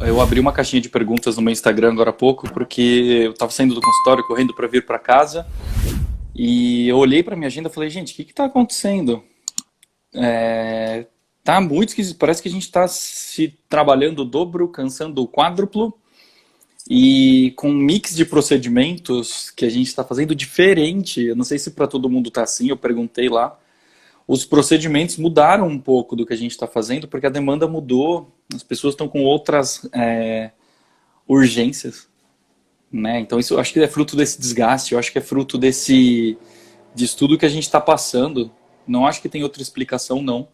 eu abri uma caixinha de perguntas no meu Instagram agora há pouco, porque eu estava saindo do consultório, correndo para vir para casa, e eu olhei para minha agenda e falei, gente, o que está acontecendo? Tá muito esquisito, parece que a gente está se trabalhando o dobro, cansando o quádruplo, e com um mix de procedimentos que a gente está fazendo diferente. Eu não sei se para todo mundo está assim, eu perguntei lá. Os procedimentos mudaram um pouco do que a gente está fazendo, porque a demanda mudou, as pessoas estão com outras urgências, né? Então isso eu acho que é fruto desse desgaste, eu acho que é fruto de estudo que a gente está passando. Não acho que tem outra explicação, não.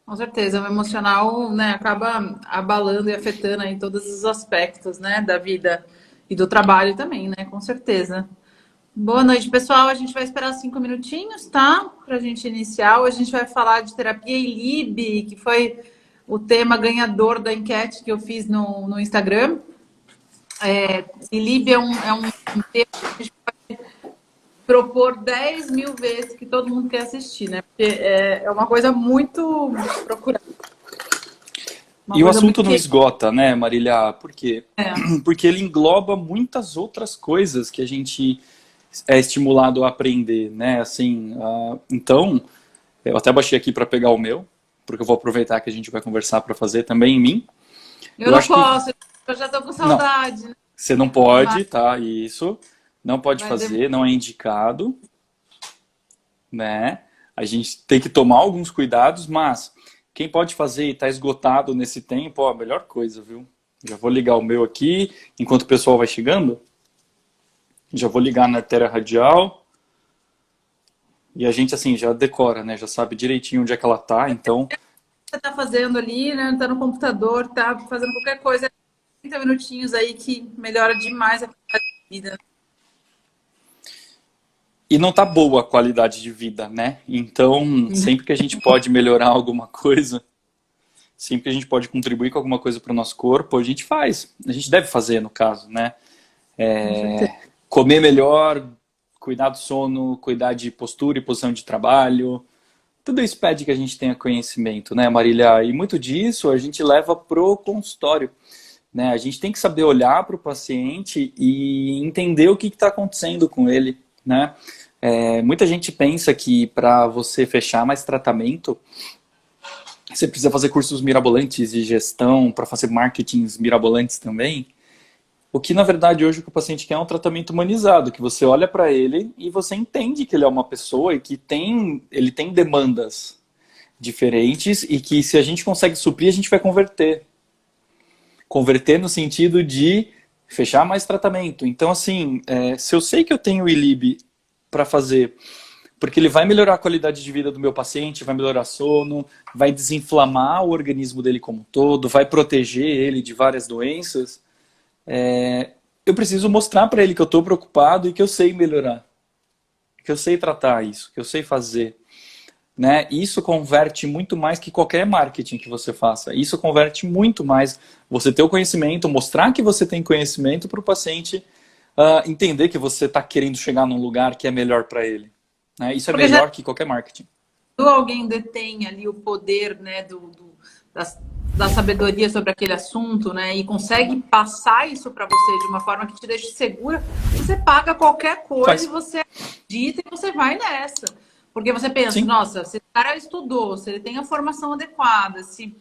Com certeza, o emocional, né, acaba abalando e afetando aí todos os aspectos, né, da vida e do trabalho também, né, com certeza. Boa noite, pessoal. A gente vai esperar 5 minutinhos, tá? Pra gente iniciar. Hoje a gente vai falar de terapia ILIB, que foi o tema ganhador da enquete que eu fiz no Instagram. ILIB é um tema que a gente pode propor 10 mil vezes que todo mundo quer assistir, né? Porque é uma coisa muito procurada. E o assunto não esgota, né, Marília? Por quê? É. Porque ele engloba muitas outras coisas que a gente é estimulado a aprender, né? Assim, então, eu até baixei aqui para pegar o meu, porque eu vou aproveitar que a gente vai conversar para fazer também em mim. Eu não posso, eu já tô com saudade. Não, você não pode, tá? Isso. Não pode fazer, não é indicado, né? A gente tem que tomar alguns cuidados, mas quem pode fazer e está esgotado nesse tempo, ó, a melhor coisa, viu? Já vou ligar o meu aqui, enquanto o pessoal vai chegando. Já vou ligar na artéria radial. E a gente, assim, já decora, né? Já sabe direitinho onde é que ela tá, então... Você tá fazendo ali, né? Tá no computador, tá fazendo qualquer coisa. 30 minutinhos aí que melhora demais a qualidade de vida. E não tá boa a qualidade de vida, né? Então, sempre que a gente pode melhorar alguma coisa, sempre que a gente pode contribuir com alguma coisa para o nosso corpo, a gente faz. A gente deve fazer, no caso, né? Comer melhor, cuidar do sono, cuidar de postura e posição de trabalho. Tudo isso pede que a gente tenha conhecimento, né, Marília? E muito disso a gente leva pro consultório, né? A gente tem que saber olhar para o paciente e entender o que está acontecendo com ele, né? Muita gente pensa que para você fechar mais tratamento, você precisa fazer cursos mirabolantes de gestão, para fazer marketings mirabolantes também. O que, na verdade, hoje o que o paciente quer é um tratamento humanizado, que você olha para ele e você entende que ele é uma pessoa e que ele tem demandas diferentes e que se a gente consegue suprir, a gente vai converter. Converter no sentido de fechar mais tratamento. Então, assim, se eu sei que eu tenho o ILIB para fazer, porque ele vai melhorar a qualidade de vida do meu paciente, vai melhorar sono, vai desinflamar o organismo dele como um todo, vai proteger ele de várias doenças, eu preciso mostrar para ele que eu estou preocupado e que eu sei melhorar, que eu sei tratar isso, que eu sei fazer. Né? Isso converte muito mais que qualquer marketing que você faça. Isso converte muito mais você ter o conhecimento, mostrar que você tem conhecimento para o paciente entender que você está querendo chegar num lugar que é melhor para ele. Né? Isso é melhor que qualquer marketing. Quando alguém detém ali o poder, né, da sabedoria sobre aquele assunto, né, e consegue passar isso para você de uma forma que te deixe segura, você paga qualquer coisa e você acredita e você vai nessa. Porque você pensa, nossa, se o cara estudou, se ele tem a formação adequada, se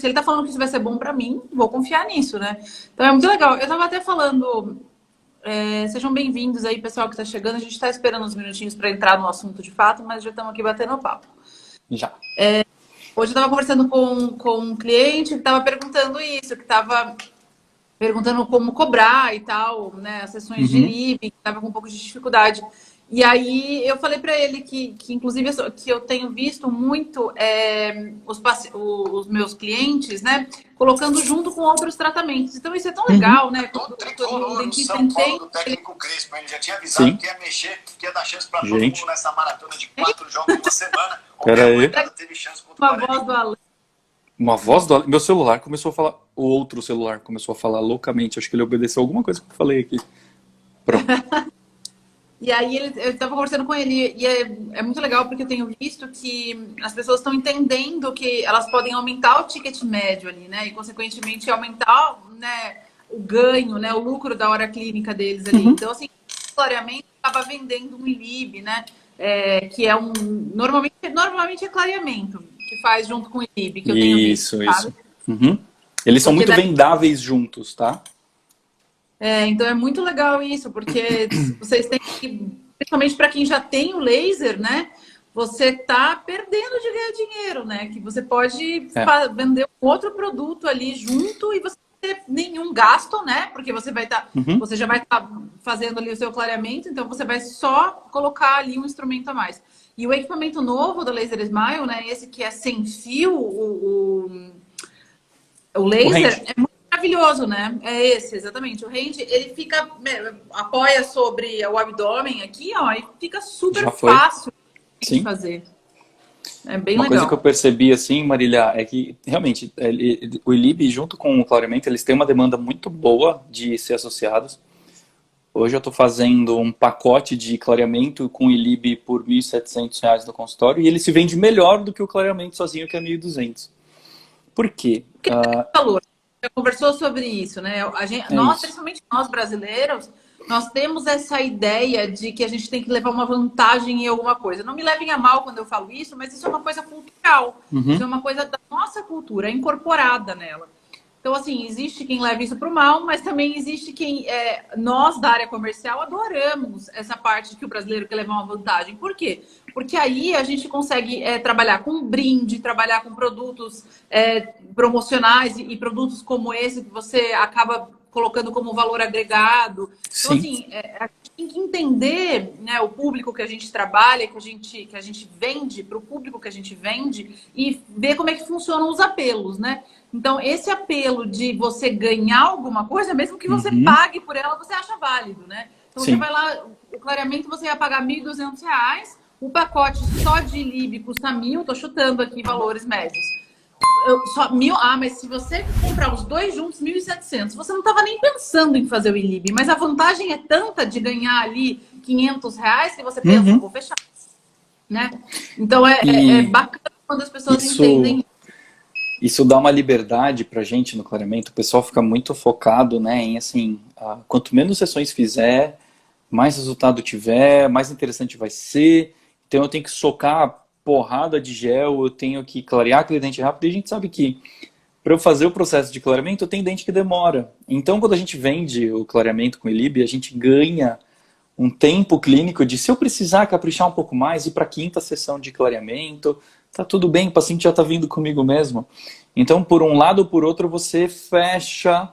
ele tá falando que isso vai ser bom para mim, vou confiar nisso, né? Então é muito legal. Eu tava até falando, sejam bem-vindos aí, pessoal que tá chegando. A gente tá esperando uns minutinhos para entrar no assunto de fato, mas já estamos aqui batendo papo. Já. Hoje eu tava conversando com um cliente que tava perguntando isso, que tava perguntando como cobrar e tal, né? As sessões de LIB, que tava com um pouco de dificuldade. E aí eu falei para ele que inclusive que eu tenho visto muito os meus clientes, né, colocando junto com outros tratamentos. Então isso é tão legal, né? Quando o dentista entende. O técnico Crespo, ele já tinha avisado que ia mexer, que ia dar chance para todo mundo nessa maratona de 4 jogos em uma semana. Peraí. Teve chance contra uma voz do Alê. Uma voz do Alê. Meu celular começou a falar. O outro celular começou a falar loucamente. Acho que ele obedeceu alguma coisa que eu falei aqui. Pronto. E aí eu estava conversando com ele, e é muito legal porque eu tenho visto que as pessoas estão entendendo que elas podem aumentar o ticket médio ali, né? E, consequentemente, aumentar, né, o ganho, né, o lucro da hora clínica deles ali. Então, assim, clareamento acaba vendendo um ILIB, né? Que é normalmente é clareamento que faz junto com o ILIB, que eu tenho visto, Isso. Eles são muito vendáveis juntos, tá? Então é muito legal isso, porque vocês têm que, principalmente para quem já tem o laser, né? Você tá perdendo de ganhar dinheiro, né? Que você pode vender um outro produto ali junto e você não ter nenhum gasto, né? Porque você vai você já vai estar fazendo ali o seu clareamento, então você vai só colocar ali um instrumento a mais. E o equipamento novo da Laser Smile, né? Esse que é sem fio, o laser, é muito maravilhoso, né? É esse, exatamente. O range, ele fica, apoia sobre o abdômen aqui, ó, e fica super fácil de fazer. É bem legal. Uma coisa que eu percebi, assim, Marília, é que, realmente, o ILIB, junto com o clareamento, eles têm uma demanda muito boa de ser associados. Hoje eu estou fazendo um pacote de clareamento com ILIB por R$ 1.700 no consultório, e ele se vende melhor do que o clareamento sozinho, que é R$ 1.200. Por quê? Porque valor. Já conversou sobre isso, né? Nós, principalmente nós brasileiros, nós temos essa ideia de que a gente tem que levar uma vantagem em alguma coisa. Não me levem a mal quando eu falo isso, mas isso é uma coisa cultural. Isso é uma coisa da nossa cultura, incorporada nela. Então, assim, existe quem leva isso para o mal, mas também existe quem... nós, da área comercial, adoramos essa parte que o brasileiro quer levar uma vantagem. Por quê? Porque aí a gente consegue trabalhar com brinde, trabalhar com produtos promocionais e produtos como esse que você acaba colocando como valor agregado. Então, assim, a gente tem que entender, né, o público que a gente trabalha, que a gente vende, para o público que a gente vende, e ver como é que funcionam os apelos, né? Então, esse apelo de você ganhar alguma coisa, mesmo que você pague por ela, você acha válido, né? Então, você vai lá, o clareamento você ia pagar R$ 1.200, o pacote só de ILIB custa 1.000, tô chutando aqui valores médios. Só 1.000, mas se você comprar os dois juntos, 1.700, você não estava nem pensando em fazer o ILIB, mas a vantagem é tanta de ganhar ali R$ 500 que você pensa, vou fechar, né? Então, é bacana quando as pessoas entendem. Isso dá uma liberdade pra gente no clareamento. O pessoal fica muito focado, né, em assim, quanto menos sessões fizer, mais resultado tiver, mais interessante vai ser. Então eu tenho que socar porrada de gel, eu tenho que clarear aquele dente rápido, e a gente sabe que para eu fazer o processo de clareamento, eu tenho dente que demora. Então quando a gente vende o clareamento com ILIB, a gente ganha um tempo clínico de, se eu precisar caprichar um pouco mais, ir para a 5ª sessão de clareamento, tá tudo bem, o paciente já tá vindo comigo mesmo. Então, por um lado ou por outro, você fecha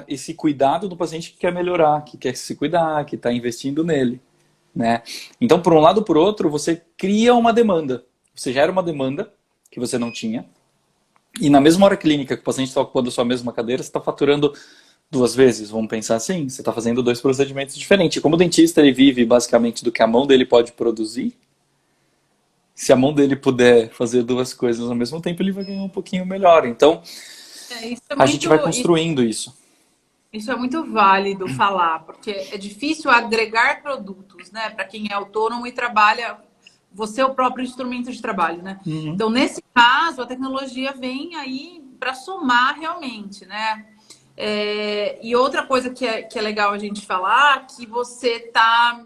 esse cuidado do paciente que quer melhorar, que quer se cuidar, que está investindo nele, né? Então, por um lado ou por outro, você cria uma demanda. Você gera uma demanda que você não tinha, e na mesma hora clínica que o paciente está ocupando a sua mesma cadeira, você está faturando 2 vezes, vamos pensar assim, você está fazendo 2 procedimentos diferentes. Como o dentista ele vive basicamente do que a mão dele pode produzir, se a mão dele puder fazer 2 coisas ao mesmo tempo, ele vai ganhar um pouquinho melhor. Então, a gente vai construindo isso. Isso é muito válido falar, porque é difícil agregar produtos, né? Para quem é autônomo e trabalha, você é o próprio instrumento de trabalho, né? Então, nesse caso, a tecnologia vem aí para somar realmente, né? E outra coisa que é legal a gente falar, que você está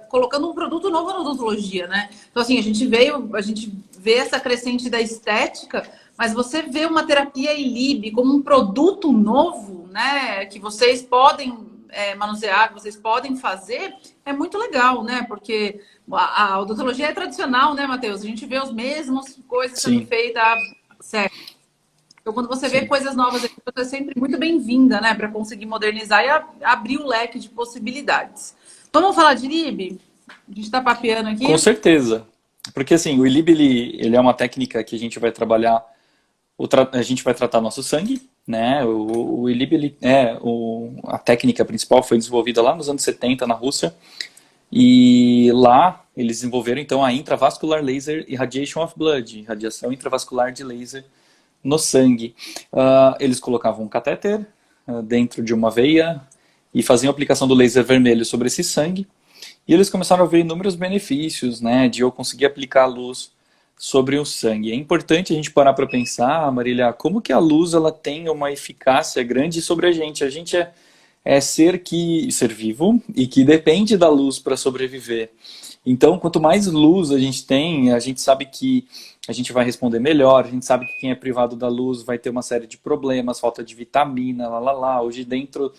colocando um produto novo na odontologia, né? Então, assim, a gente vê essa crescente da estética, mas você vê uma terapia ILIB como um produto novo, né? Que vocês podem manusear, que vocês podem fazer, é muito legal, né? Porque a odontologia é tradicional, né, Matheus? A gente vê as mesmas coisas sendo feitas, certo? Então, quando você vê coisas novas, você é sempre muito bem-vinda, né? Para conseguir modernizar e abrir o leque de possibilidades. Vamos falar de ILIB? A gente está papeando aqui? Com certeza. Porque, assim, o ILIB, ele é uma técnica que a gente vai trabalhar, a gente vai tratar nosso sangue, né? O ILIB, a técnica principal foi desenvolvida lá nos anos 70 na Rússia. E lá eles desenvolveram, então, a Intravascular Laser Irradiation of Blood, radiação intravascular de laser no sangue. Eles colocavam um catéter dentro de uma veia e faziam a aplicação do laser vermelho sobre esse sangue, e eles começaram a ver inúmeros benefícios, né, de eu conseguir aplicar a luz sobre o sangue. É importante a gente parar para pensar, Marília, como que a luz ela tem uma eficácia grande sobre a gente. A gente é ser vivo e que depende da luz para sobreviver. Então, quanto mais luz a gente tem, a gente sabe que a gente vai responder melhor, a gente sabe que quem é privado da luz vai ter uma série de problemas, falta de vitamina, Hoje, dentro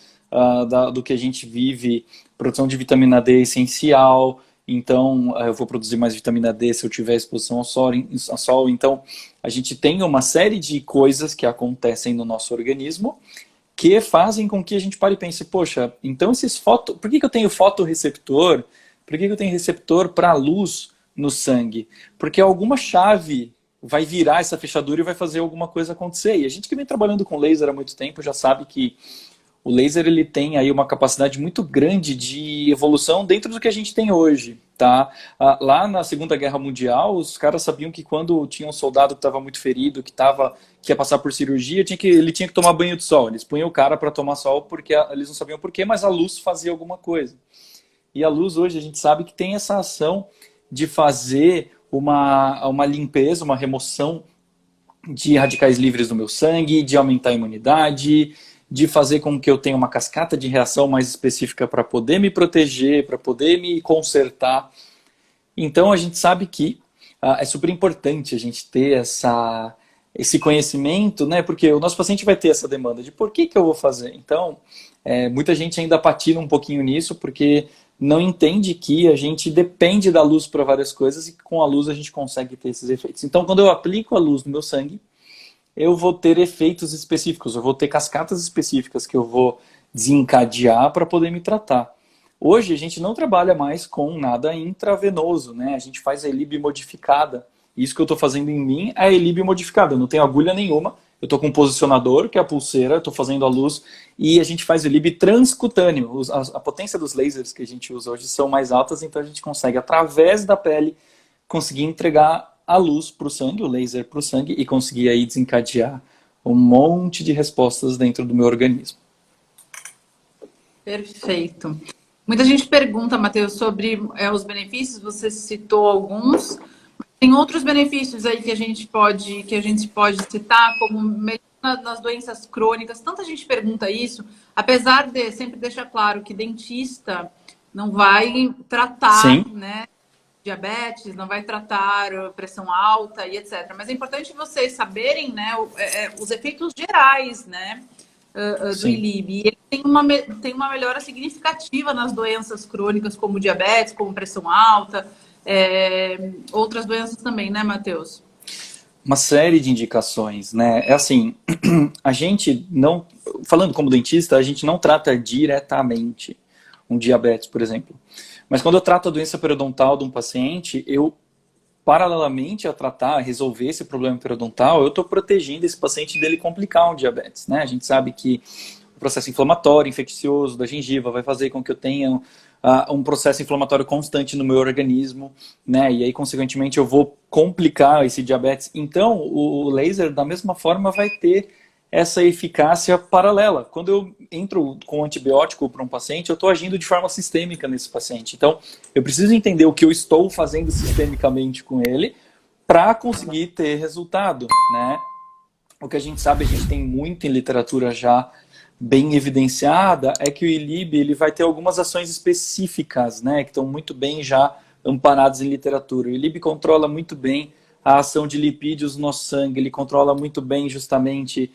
do que a gente vive, produção de vitamina D é essencial, então eu vou produzir mais vitamina D se eu tiver exposição ao sol. Então, a gente tem uma série de coisas que acontecem no nosso organismo que fazem com que a gente pare e pense, poxa, então por que eu tenho fotorreceptor? Por que eu tenho receptor para luz no sangue? Porque alguma chave vai virar essa fechadura e vai fazer alguma coisa acontecer. E a gente que vem trabalhando com laser há muito tempo já sabe que o laser ele tem aí uma capacidade muito grande de evolução dentro do que a gente tem hoje, tá? Lá na Segunda Guerra Mundial, os caras sabiam que quando tinha um soldado que estava muito ferido, que ia passar por cirurgia, ele tinha que tomar banho de sol. Eles punham o cara para tomar sol porque eles não sabiam por quê, mas a luz fazia alguma coisa. E a luz hoje a gente sabe que tem essa ação de fazer uma limpeza, uma remoção de radicais livres do meu sangue, de aumentar a imunidade, de fazer com que eu tenha uma cascata de reação mais específica para poder me proteger, para poder me consertar. Então a gente sabe que é super importante a gente ter esse conhecimento, né? Porque o nosso paciente vai ter essa demanda de por que eu vou fazer. Então, muita gente ainda patina um pouquinho nisso, porque não entende que a gente depende da luz para várias coisas e que com a luz a gente consegue ter esses efeitos. Então, quando eu aplico a luz no meu sangue, eu vou ter efeitos específicos, eu vou ter cascatas específicas que eu vou desencadear para poder me tratar. Hoje a gente não trabalha mais com nada intravenoso, né? A gente faz a ELIB modificada. Isso que eu estou fazendo em mim é a ELIB modificada, eu não tenho agulha nenhuma, eu estou com um posicionador, que é a pulseira, eu estou fazendo a luz, e a gente faz o ELIB transcutâneo. A potência dos lasers que a gente usa hoje são mais altas, então a gente consegue, através da pele, conseguir entregar a luz para o sangue, o laser para o sangue, e conseguir aí desencadear um monte de respostas dentro do meu organismo. Perfeito. Muita gente pergunta, Matheus, sobre os benefícios, você citou alguns. Tem outros benefícios aí que a gente pode citar, como melhora nas doenças crônicas. Tanta gente pergunta isso, apesar de sempre deixar claro que dentista não vai tratar, né, diabetes, não vai tratar pressão alta e etc. Mas é importante vocês saberem, né, os efeitos gerais, né, do ELIB. E ele tem uma melhora significativa nas doenças crônicas, como diabetes, como pressão alta, outras doenças também, né, Matheus? Uma série de indicações, né? É assim, a gente não, falando como dentista, a gente não trata diretamente um diabetes, por exemplo. Mas quando eu trato a doença periodontal de um paciente, eu, paralelamente a resolver esse problema periodontal, eu estou protegendo esse paciente dele complicar um diabetes, né? A gente sabe que o processo inflamatório, infeccioso da gengiva vai fazer com que eu tenha um processo inflamatório constante no meu organismo, né? E aí, consequentemente, eu vou complicar esse diabetes. Então, o laser, da mesma forma, vai ter essa eficácia paralela. Quando eu entro com antibiótico para um paciente, eu estou agindo de forma sistêmica nesse paciente. Então, eu preciso entender o que eu estou fazendo sistemicamente com ele para conseguir ter resultado, né? O que a gente sabe, a gente tem muito em literatura já bem evidenciada, é que o ELIB ele vai ter algumas ações específicas, né, que estão muito bem já amparadas em literatura. O ELIB controla muito bem a ação de lipídios no nosso sangue, ele controla muito bem justamente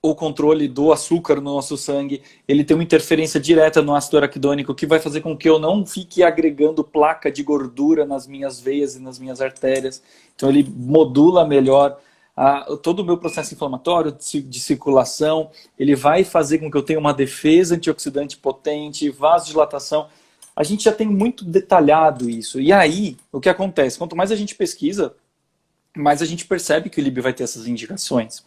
o controle do açúcar no nosso sangue, ele tem uma interferência direta no ácido araquidônico que vai fazer com que eu não fique agregando placa de gordura nas minhas veias e nas minhas artérias. Então ele modula melhor todo o meu processo inflamatório de circulação, ele vai fazer com que eu tenha uma defesa antioxidante potente, vasodilatação. A gente já tem muito detalhado isso. E aí, o que acontece? Quanto mais a gente pesquisa, mais a gente percebe que o ELIB vai ter essas indicações.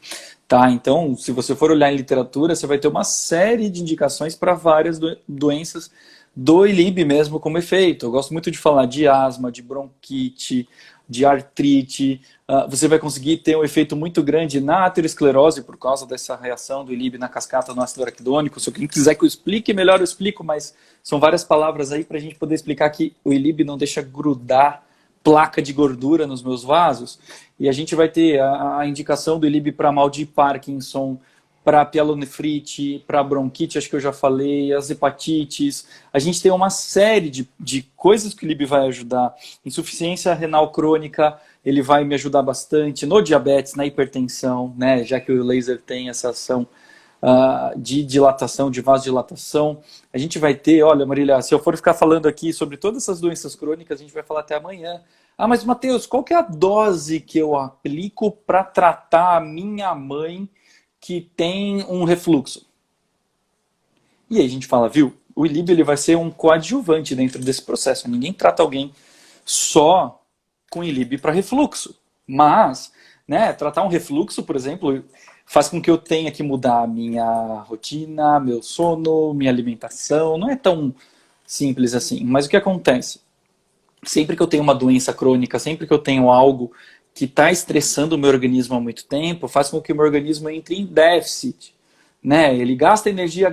Tá? Então, se você for olhar em literatura, você vai ter uma série de indicações para várias doenças do ILIB mesmo como efeito. Eu gosto muito de falar de asma, de bronquite, de artrite. Você vai conseguir ter um efeito muito grande na aterosclerose por causa dessa reação do ILIB na cascata no ácido araquidônico. Se alguém quiser que eu explique melhor, eu explico, mas são várias palavras aí para a gente poder explicar que o ILIB não deixa grudar placa de gordura nos meus vasos. E a gente vai ter a indicação do ILIB para mal de Parkinson, para pielonefrite, para bronquite, acho que eu já falei, as hepatites. A gente tem uma série de coisas que o ILIB vai ajudar. Insuficiência renal crônica, ele vai me ajudar bastante. No diabetes, na hipertensão, né, já que o laser tem essa ação de dilatação, de vasodilatação. A gente vai ter, olha, Marília, se eu for ficar falando aqui sobre todas essas doenças crônicas, a gente vai falar até amanhã. Mas Matheus, qual que é a dose que eu aplico para tratar a minha mãe que tem um refluxo? E aí a gente fala, viu, o ILIB ele vai ser um coadjuvante dentro desse processo. Ninguém trata alguém só com ILIB para refluxo. Mas, né, tratar um refluxo, por exemplo, faz com que eu tenha que mudar a minha rotina, meu sono, minha alimentação. Não é tão simples assim. Mas o que acontece? Sempre que eu tenho uma doença crônica, sempre que eu tenho algo que está estressando o meu organismo há muito tempo, faz com que o meu organismo entre em déficit. Né? Ele gasta energia,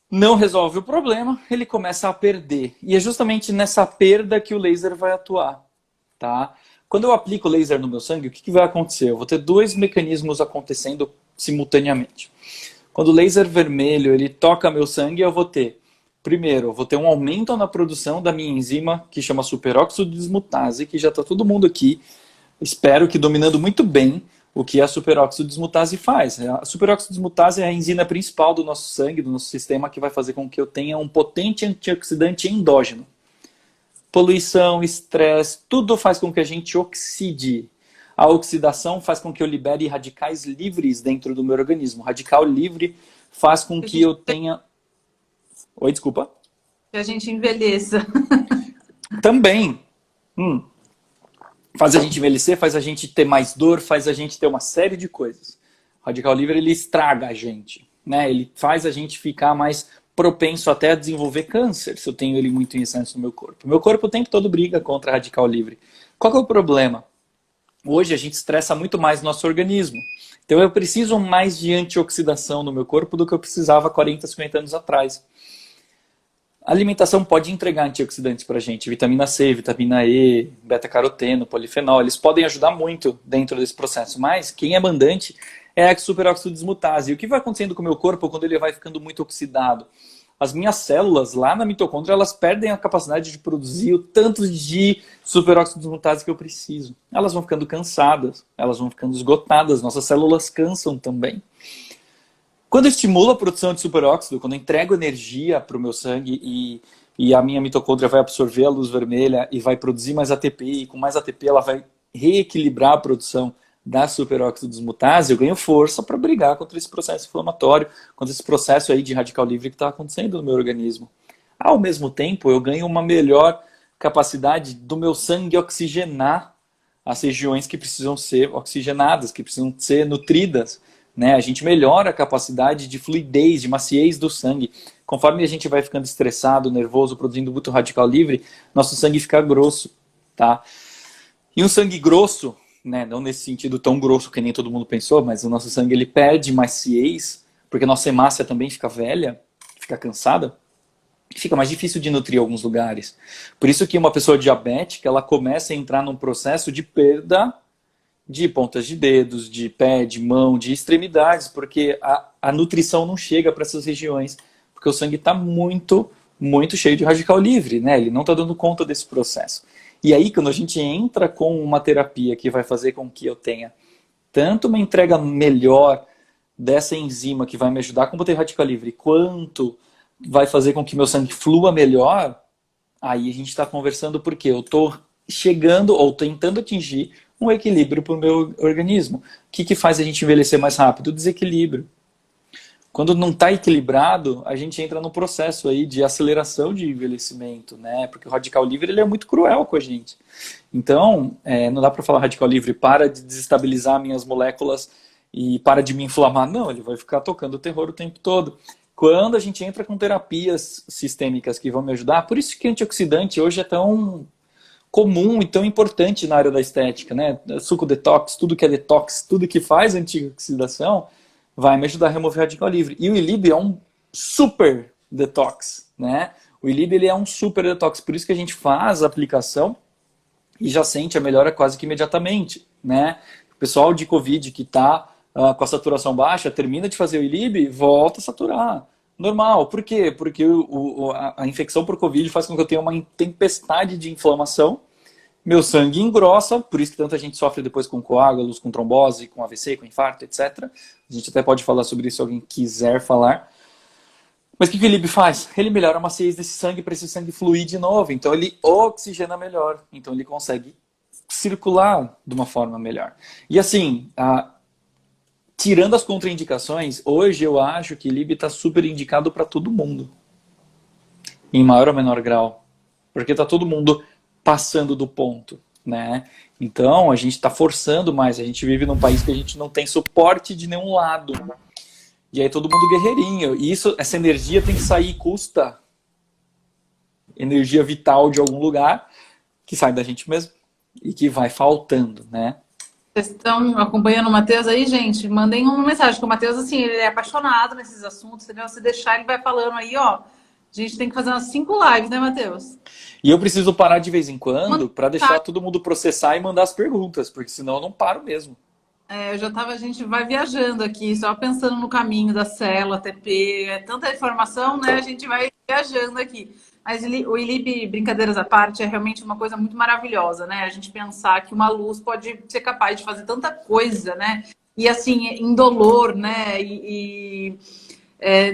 não resolve o problema, ele começa a perder. E é justamente nessa perda que o laser vai atuar. Tá? Quando eu aplico o laser no meu sangue, o que vai acontecer? Eu vou ter dois mecanismos acontecendo simultaneamente. Quando o laser vermelho ele toca meu sangue, eu vou ter, primeiro, eu vou ter um aumento na produção da minha enzima, que chama superóxido de dismutase, que já está todo mundo aqui, espero que dominando muito bem o que a superóxido de dismutase faz. A superóxido de dismutase é a enzima principal do nosso sangue, do nosso sistema, que vai fazer com que eu tenha um potente antioxidante endógeno. Poluição, estresse, tudo faz com que a gente oxide. A oxidação faz com que eu libere radicais livres dentro do meu organismo. Radical livre faz com que eu tenha... Oi, desculpa. Que a gente envelheça. Também. Faz a gente envelhecer, faz a gente ter mais dor, faz a gente ter uma série de coisas. O radical livre, ele estraga a gente. Né? Ele faz a gente ficar mais propenso até a desenvolver câncer, se eu tenho ele muito em excesso no meu corpo. Meu corpo o tempo todo briga contra radical livre. Qual que é o problema? Hoje a gente estressa muito mais nosso organismo. Então eu preciso mais de antioxidação no meu corpo do que eu precisava 40, 50 anos atrás. A alimentação pode entregar antioxidantes para a gente, vitamina C, vitamina E, beta-caroteno, polifenol, eles podem ajudar muito dentro desse processo, mas quem é mandante é a superóxido de dismutase. E o que vai acontecendo com o meu corpo quando ele vai ficando muito oxidado? As minhas células lá na mitocôndria, elas perdem a capacidade de produzir o tanto de superóxido de dismutase que eu preciso. Elas vão ficando cansadas, elas vão ficando esgotadas, nossas células cansam também. Quando eu estimulo a produção de superóxido, quando eu entrego energia para o meu sangue e a minha mitocôndria vai absorver a luz vermelha e vai produzir mais ATP, e com mais ATP ela vai reequilibrar a produção da superóxido de dismutase, eu ganho força para brigar contra esse processo inflamatório, contra esse processo aí de radical livre que está acontecendo no meu organismo. Ao mesmo tempo, eu ganho uma melhor capacidade do meu sangue oxigenar as regiões que precisam ser oxigenadas, que precisam ser nutridas. Né? A gente melhora a capacidade de fluidez, de maciez do sangue. Conforme a gente vai ficando estressado, nervoso, produzindo muito radical livre, nosso sangue fica grosso. Tá? E um sangue grosso, né, não nesse sentido tão grosso que nem todo mundo pensou, mas o nosso sangue ele perde maciez, porque a nossa hemácia também fica velha, fica cansada, e fica mais difícil de nutrir alguns lugares. Por isso que uma pessoa diabética, ela começa a entrar num processo de perda de pontas de dedos, de pé, de mão, de extremidades, porque a nutrição não chega para essas regiões, porque o sangue está muito, muito cheio de radical livre, né? Ele não está dando conta desse processo. E aí, quando a gente entra com uma terapia que vai fazer com que eu tenha tanto uma entrega melhor dessa enzima que vai me ajudar a combater radical livre, quanto vai fazer com que meu sangue flua melhor, aí a gente está conversando porque eu estou chegando ou tentando atingir um equilíbrio para o meu organismo. O que faz a gente envelhecer mais rápido? O desequilíbrio. Quando não está equilibrado, a gente entra num processo aí de aceleração de envelhecimento, né? Porque o radical livre ele é muito cruel com a gente. Então, não dá para falar radical livre, para de desestabilizar minhas moléculas e para de me inflamar. Não, ele vai ficar tocando o terror o tempo todo. Quando a gente entra com terapias sistêmicas que vão me ajudar, por isso que antioxidante hoje é tão comum e tão importante na área da estética, né? Suco detox, tudo que é detox, tudo que faz antioxidação, vai me ajudar a remover radical livre. E o ILIB é um super detox, né? O ILIB ele é um super detox, por isso que a gente faz a aplicação e já sente a melhora quase que imediatamente, né? O pessoal de Covid que está com a saturação baixa, termina de fazer o ILIB, volta a saturar. Normal. Por quê? Porque a infecção por Covid faz com que eu tenha uma tempestade de inflamação, meu sangue engrossa, por isso que tanta gente sofre depois com coágulos, com trombose, com AVC, com infarto, etc. A gente até pode falar sobre isso se alguém quiser falar. Mas o que o ILIB faz? Ele melhora a maciez desse sangue para esse sangue fluir de novo. Então ele oxigena melhor. Então ele consegue circular de uma forma melhor. E assim, tirando as contraindicações, hoje eu acho que ILIB está super indicado para todo mundo. Em maior ou menor grau. Porque está todo mundo passando do ponto, né? Então a gente está forçando mais. A gente vive num país que a gente não tem suporte de nenhum lado. E aí todo mundo guerreirinho. E essa energia tem que sair, custa energia vital de algum lugar, que sai da gente mesmo e que vai faltando, né? Vocês estão acompanhando o Matheus aí, gente? Mandem uma mensagem, que o Matheus, assim, ele é apaixonado nesses assuntos, entendeu? Se deixar, ele vai falando aí, ó. A gente tem que fazer umas 5 lives, né, Matheus? E eu preciso parar de vez em quando para deixar todo mundo processar e mandar as perguntas, porque senão eu não paro mesmo. A gente vai viajando aqui, só pensando no caminho da célula, TP, é tanta informação, né? A gente vai viajando aqui. Mas o ILIB, brincadeiras à parte, é realmente uma coisa muito maravilhosa, né? A gente pensar que uma luz pode ser capaz de fazer tanta coisa, né? E assim, indolor, né?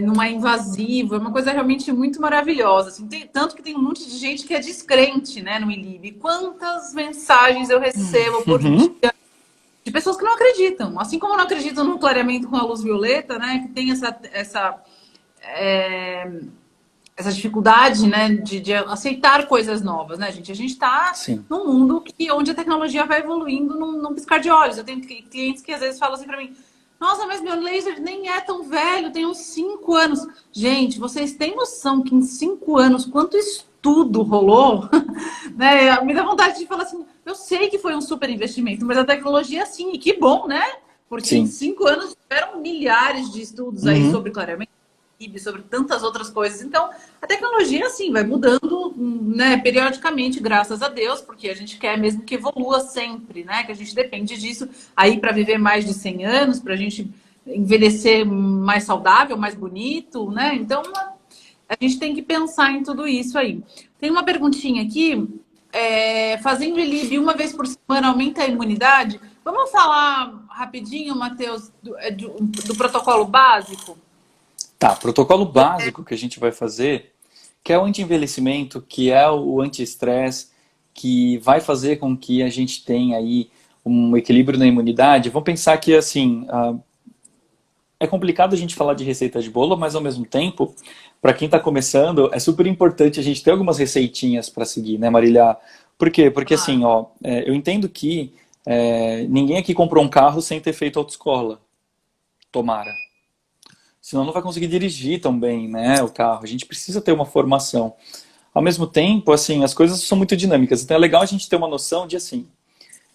Não é invasivo, é uma coisa realmente muito maravilhosa. Assim, tanto que tem um monte de gente que é descrente, né, no ILIB. Quantas mensagens eu recebo por dia de pessoas que não acreditam. Assim como não acreditam no clareamento com a luz violeta, né? Que tem essa dificuldade, né, de aceitar coisas novas, né, gente? A gente está num mundo onde a tecnologia vai evoluindo num piscar de olhos. Eu tenho clientes que às vezes falam assim para mim: nossa, mas meu laser nem é tão velho, tem uns 5 anos. Gente, vocês têm noção que em 5 anos, quanto estudo rolou? Né? Me dá vontade de falar assim, eu sei que foi um super investimento, mas a tecnologia sim, e que bom, né? Porque em 5 anos tiveram milhares de estudos aí sobre clareamento, sobre tantas outras coisas. Então, a tecnologia, assim, vai mudando, né, periodicamente, graças a Deus, porque a gente quer mesmo que evolua sempre, né? Que a gente depende disso aí para viver mais de 100 anos, para a gente envelhecer mais saudável, mais bonito, né? Então, a gente tem que pensar em tudo isso aí. Tem uma perguntinha aqui. Fazendo ILIB uma vez por semana aumenta a imunidade? Vamos falar rapidinho, Matheus, do protocolo básico? Tá, protocolo básico que a gente vai fazer, que é o anti-envelhecimento, que é o anti-estresse, que vai fazer com que a gente tenha aí um equilíbrio na imunidade. Vamos pensar que, assim, é complicado a gente falar de receita de bolo, mas ao mesmo tempo, para quem está começando, é super importante a gente ter algumas receitinhas para seguir, né, Marília? Por quê? Porque, assim, eu entendo que ninguém aqui comprou um carro sem ter feito autoescola. Tomara. Senão não vai conseguir dirigir tão bem, né, o carro. A gente precisa ter uma formação. Ao mesmo tempo, assim, as coisas são muito dinâmicas. Então é legal a gente ter uma noção de, assim,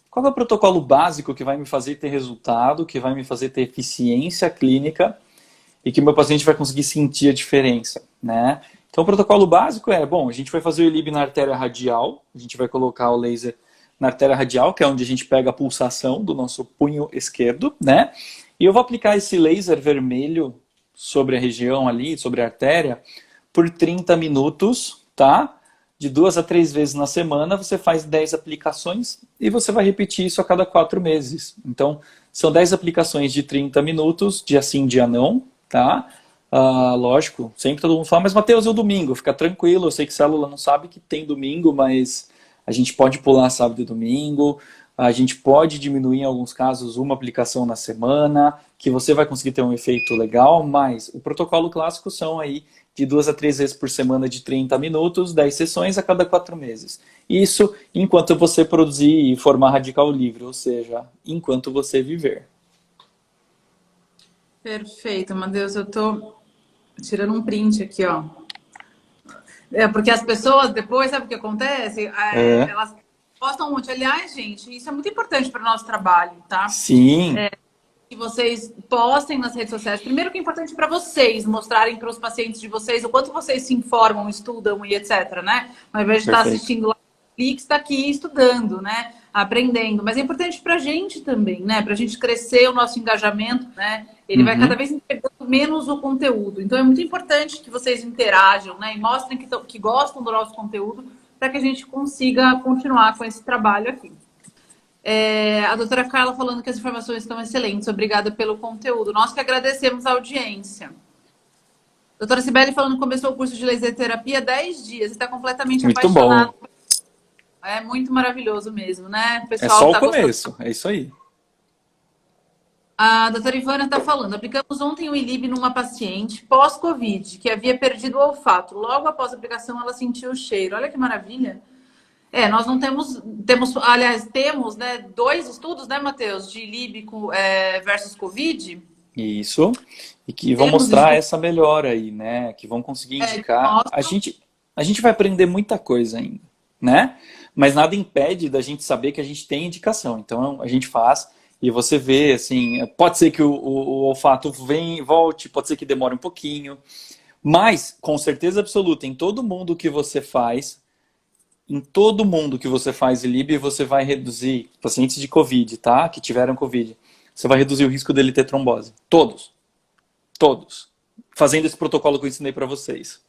qual é o protocolo básico que vai me fazer ter resultado, que vai me fazer ter eficiência clínica e que o meu paciente vai conseguir sentir a diferença, né? Então o protocolo básico a gente vai fazer o ILIB na artéria radial, a gente vai colocar o laser na artéria radial, que é onde a gente pega a pulsação do nosso punho esquerdo, né? E eu vou aplicar esse laser vermelho sobre a região ali, sobre a artéria, por 30 minutos, tá? De 2 a 3 vezes na semana, você faz 10 aplicações e você vai repetir isso a cada 4 meses. Então, são 10 aplicações de 30 minutos, dia sim, dia não, tá? Lógico, sempre todo mundo fala, mas Matheus, é o domingo, fica tranquilo, eu sei que célula não sabe que tem domingo, mas a gente pode pular sábado e domingo, a gente pode diminuir em alguns casos uma aplicação na semana, que você vai conseguir ter um efeito legal, mas o protocolo clássico são aí de 2 a 3 vezes por semana de 30 minutos, 10 sessões a cada 4 meses. Isso enquanto você produzir e formar radical livre, ou seja, enquanto você viver. Perfeito, Matheus. Eu tô Tirando um print aqui, ó. Porque as pessoas depois, sabe o que acontece? Elas postam um monte. Aliás, gente, isso é muito importante para o nosso trabalho, tá? Sim. Que vocês postem nas redes sociais. Primeiro que é importante para vocês mostrarem para os pacientes de vocês o quanto vocês se informam, estudam e etc, né? Ao invés de estar assistindo lá no Netflix, está aqui estudando, né? Aprendendo. Mas é importante para a gente também, né? Para a gente crescer o nosso engajamento, né? Ele vai cada vez entregando menos o conteúdo. Então é muito importante que vocês interajam, né? E mostrem que gostam do nosso conteúdo para que a gente consiga continuar com esse trabalho aqui. A doutora Carla falando que as informações estão excelentes. Obrigada pelo conteúdo. Nós que agradecemos a audiência. Doutora Cibele falando que começou o curso de laser terapia há 10 dias. Está completamente apaixonada. Bom. É muito maravilhoso mesmo, né? O pessoal só o começo, gostando. É isso aí. A doutora Ivana está falando. Aplicamos ontem o ILIB numa paciente pós-Covid, que havia perdido o olfato. Logo após a aplicação, ela sentiu o cheiro. Olha que maravilha. Nós não temos, aliás, temos, né, 2 estudos, né, Matheus, de ILIB versus Covid. Isso, e que vão mostrar essa melhora aí, né, que vão conseguir indicar. A gente vai aprender muita coisa ainda, né, mas nada impede da gente saber que a gente tem indicação, então a gente faz e você vê, assim, pode ser que o olfato volte, pode ser que demore um pouquinho, mas, com certeza absoluta, em todo mundo que você faz ILIB, você vai reduzir pacientes de Covid, tá? Que tiveram Covid. Você vai reduzir o risco dele ter trombose. Todos. Todos. Fazendo esse protocolo que eu ensinei para vocês.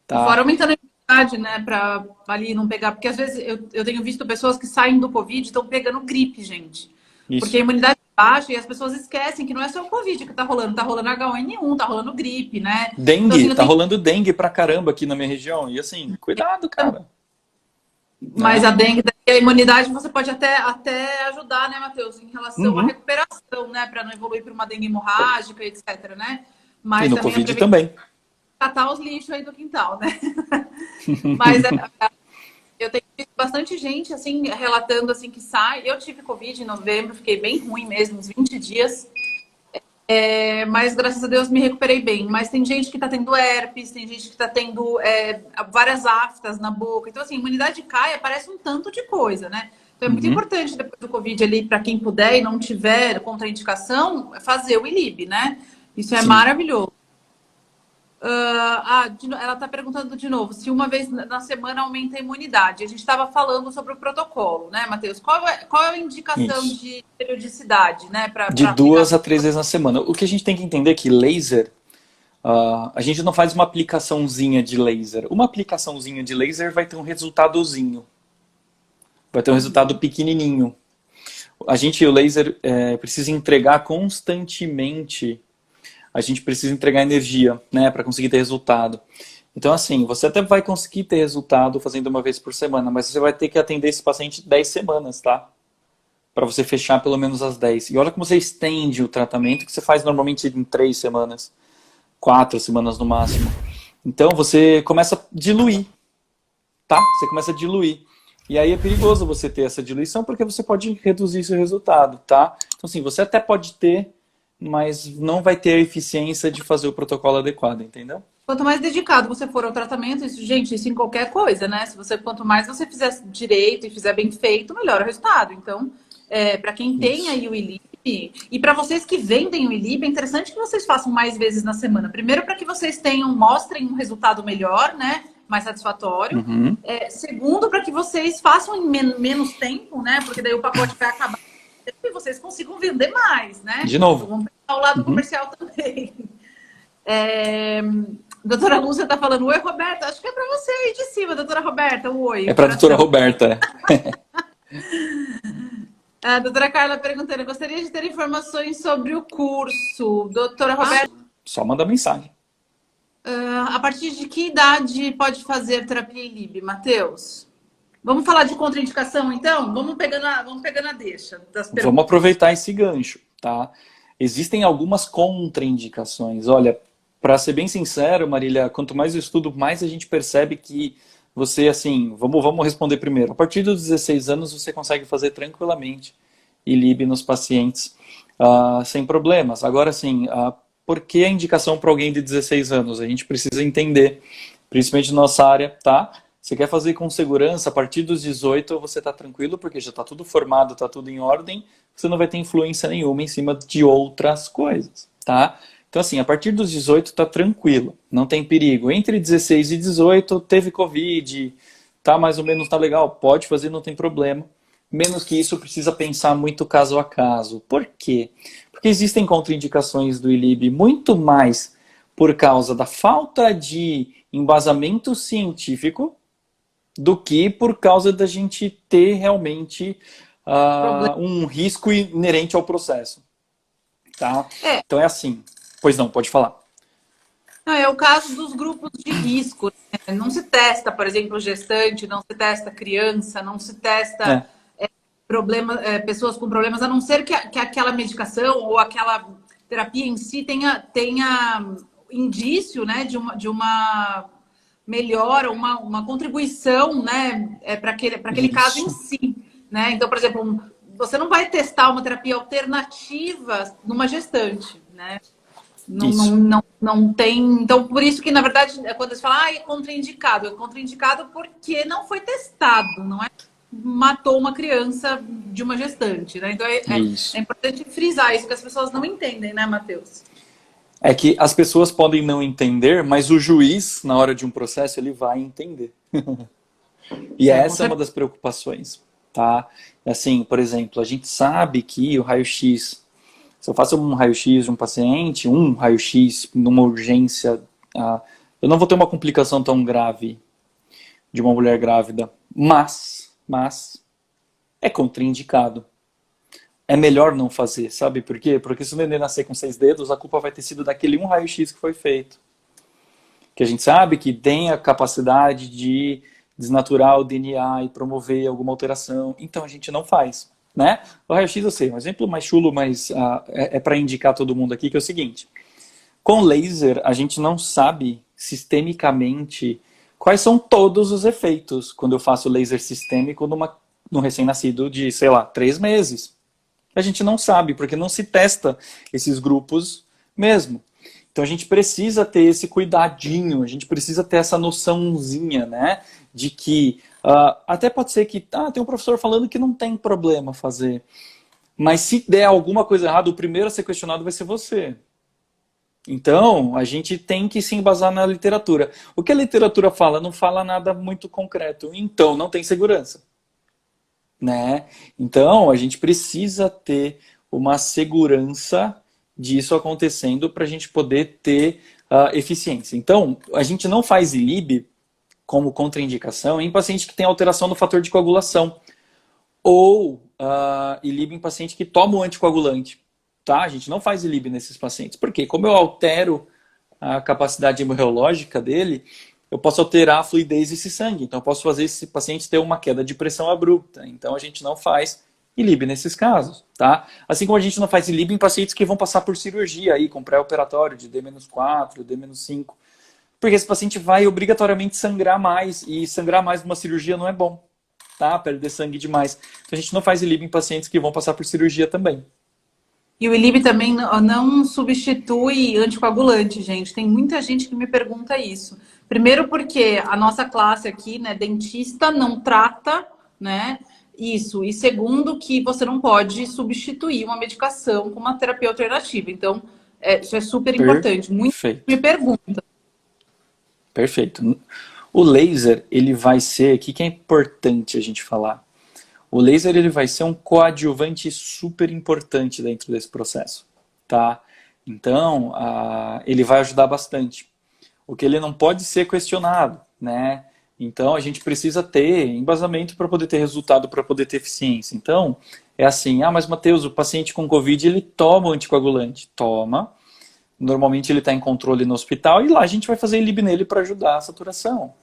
Tá? Fora aumentando a imunidade, né? Pra ali não pegar. Porque às vezes eu tenho visto pessoas que saem do Covid e estão pegando gripe, gente. Isso. Porque a imunidade é baixa e as pessoas esquecem que não é só o Covid que tá rolando H1N1, tá rolando gripe, né? Dengue, então, assim, rolando dengue pra caramba aqui na minha região. E assim, cuidado, cara. Mas a dengue, a imunidade, você pode até ajudar, né, Matheus, em relação à recuperação, né, para não evoluir para uma dengue hemorrágica, etc, né? Mas e no Covid também. Catar os lixos aí do quintal, né? Mas eu tenho visto bastante gente, assim, relatando, assim, que sai. Eu tive Covid em novembro, fiquei bem ruim mesmo, uns 20 dias. Mas, graças a Deus, me recuperei bem. Mas tem gente que tá tendo herpes, tem gente que tá tendo várias aftas na boca. Então, assim, a imunidade cai, aparece um tanto de coisa, né? Então, é muito importante, depois do Covid ali, para quem puder e não tiver contraindicação, fazer o ILIB, né? Isso é maravilhoso. Ela está perguntando de novo se uma vez na semana aumenta a imunidade. A gente estava falando sobre o protocolo, né, Matheus? Qual é a indicação de periodicidade, né? De 2 a 3 vezes na semana. O que a gente tem que entender é que laser, a gente não faz uma aplicaçãozinha de laser. Uma aplicaçãozinha de laser vai ter um resultadozinho. Vai ter um resultado pequenininho. O laser precisa entregar constantemente. A gente precisa entregar energia, né, para conseguir ter resultado. Então, assim, você até vai conseguir ter resultado fazendo uma vez por semana, mas você vai ter que atender esse paciente 10 semanas, tá? Para você fechar pelo menos as 10. E olha como você estende o tratamento, que você faz normalmente em 3 semanas, 4 semanas no máximo. Então, você começa a diluir, tá? Você começa a diluir. E aí é perigoso você ter essa diluição, porque você pode reduzir seu resultado, tá? Então, assim, você até pode ter, mas não vai ter a eficiência de fazer o protocolo adequado, entendeu? Quanto mais dedicado você for ao tratamento, isso em qualquer coisa, né? Quanto mais você fizer direito e fizer bem feito, melhor o resultado. Então, para quem tem aí o ILIB, e para vocês que vendem o ILIB, é interessante que vocês façam mais vezes na semana. Primeiro, para que vocês mostrem um resultado melhor, né? Mais satisfatório. Segundo, para que vocês façam em menos tempo, né? Porque daí o pacote vai acabar e vocês consigam vender mais, né? De novo. Então, vamos pensar o lado comercial também. Doutora Lúcia está falando, oi, Roberta. Acho que é para você aí de cima, doutora Roberta. Oi. É para a doutora Roberta. A doutora Carla perguntando, gostaria de ter informações sobre o curso. Doutora Roberta. Só manda mensagem. A partir de que idade pode fazer terapia ILIB, Matheus? Vamos falar de contraindicação, então? Vamos pegando a deixa das perguntas. Vamos aproveitar esse gancho, tá? Existem algumas contraindicações. Olha, para ser bem sincero, Marília, quanto mais eu estudo, mais a gente percebe que você, assim, vamos responder primeiro. A partir dos 16 anos, você consegue fazer tranquilamente ILIB nos pacientes, sem problemas. Agora, assim, por que a indicação para alguém de 16 anos? A gente precisa entender, principalmente na nossa área, tá? Você quer fazer com segurança, a partir dos 18 você está tranquilo, porque já está tudo formado, está tudo em ordem, você não vai ter influência nenhuma em cima de outras coisas, tá? Então assim, a partir dos 18 está tranquilo, não tem perigo. Entre 16 e 18 teve Covid, tá mais ou menos, tá legal, pode fazer, não tem problema. Menos que isso, precisa pensar muito caso a caso. Por quê? Porque existem contraindicações do ILIB muito mais por causa da falta de embasamento científico do que por causa da gente ter realmente um risco inerente ao processo. Tá? Então é assim. Pois não, pode falar. Não, é o caso dos grupos de risco. Né? Não se testa, por exemplo, gestante, não se testa criança, não se testa pessoas com problemas, a não ser que aquela medicação ou aquela terapia em si tenha indício, né, de uma melhora, uma contribuição, né, para aquele caso em si. Né? Então, por exemplo, você não vai testar uma terapia alternativa numa gestante, né? Não tem. Então, por isso que, na verdade, quando você fala, é contraindicado porque não foi testado, não é? Matou uma criança de uma gestante, né? Então é importante frisar isso, que as pessoas não entendem, né, Matheus? É que as pessoas podem não entender, mas o juiz, na hora de um processo, ele vai entender. E essa é uma das preocupações, tá? Assim, por exemplo, a gente sabe que o raio-x, se eu faço um raio-x de um paciente, um raio-x numa urgência, eu não vou ter uma complicação tão grave de uma mulher grávida, mas é contraindicado. É melhor não fazer, sabe por quê? Porque se o neném nascer com 6 dedos, a culpa vai ter sido daquele um raio-x que foi feito. Que a gente sabe que tem a capacidade de desnaturar o DNA e promover alguma alteração, então a gente não faz. Né? O raio-x eu sei, um exemplo mais chulo, mas é para indicar todo mundo aqui, que é o seguinte. Com laser, a gente não sabe sistemicamente quais são todos os efeitos quando eu faço laser sistêmico num recém-nascido de, sei lá, 3 meses. A gente não sabe, porque não se testa esses grupos mesmo. Então a gente precisa ter esse cuidadinho, a gente precisa ter essa noçãozinha, né? De que até pode ser que tem um professor falando que não tem problema fazer. Mas se der alguma coisa errada, o primeiro a ser questionado vai ser você. Então, a gente tem que se embasar na literatura. O que a literatura fala? Não fala nada muito concreto. Então, não tem segurança. Né? Então, a gente precisa ter uma segurança disso acontecendo para a gente poder ter eficiência. Então, a gente não faz ILIB como contraindicação em paciente que tem alteração no fator de coagulação ou ILIB em paciente que toma o anticoagulante. Tá? A gente não faz ILIB nesses pacientes. Por quê? Como eu altero a capacidade hemorreológica dele, eu posso alterar a fluidez desse sangue. Então, eu posso fazer esse paciente ter uma queda de pressão abrupta. Então, a gente não faz ILIB nesses casos. Tá? Assim como a gente não faz ILIB em pacientes que vão passar por cirurgia aí, com pré-operatório de D-4, D-5. Porque esse paciente vai obrigatoriamente sangrar mais. E sangrar mais numa cirurgia não é bom. Tá? Perder sangue demais. Então, a gente não faz ILIB em pacientes que vão passar por cirurgia também. E o ILIB também não substitui anticoagulante, gente. Tem muita gente que me pergunta isso. Primeiro porque a nossa classe aqui, né, dentista, não trata, né, isso. E segundo que você não pode substituir uma medicação com uma terapia alternativa. Então, isso é super importante. Muito me pergunta. Perfeito. O laser, ele vai ser... O que é importante a gente falar? O laser ele vai ser um coadjuvante super importante dentro desse processo, tá? Então, ele vai ajudar bastante. O que ele não pode ser questionado, né? Então, a gente precisa ter embasamento para poder ter resultado, para poder ter eficiência. Então, é assim, mas Matheus, o paciente com Covid, ele toma o anticoagulante? Toma. Normalmente ele está em controle no hospital e lá a gente vai fazer ILIB nele para ajudar a saturação.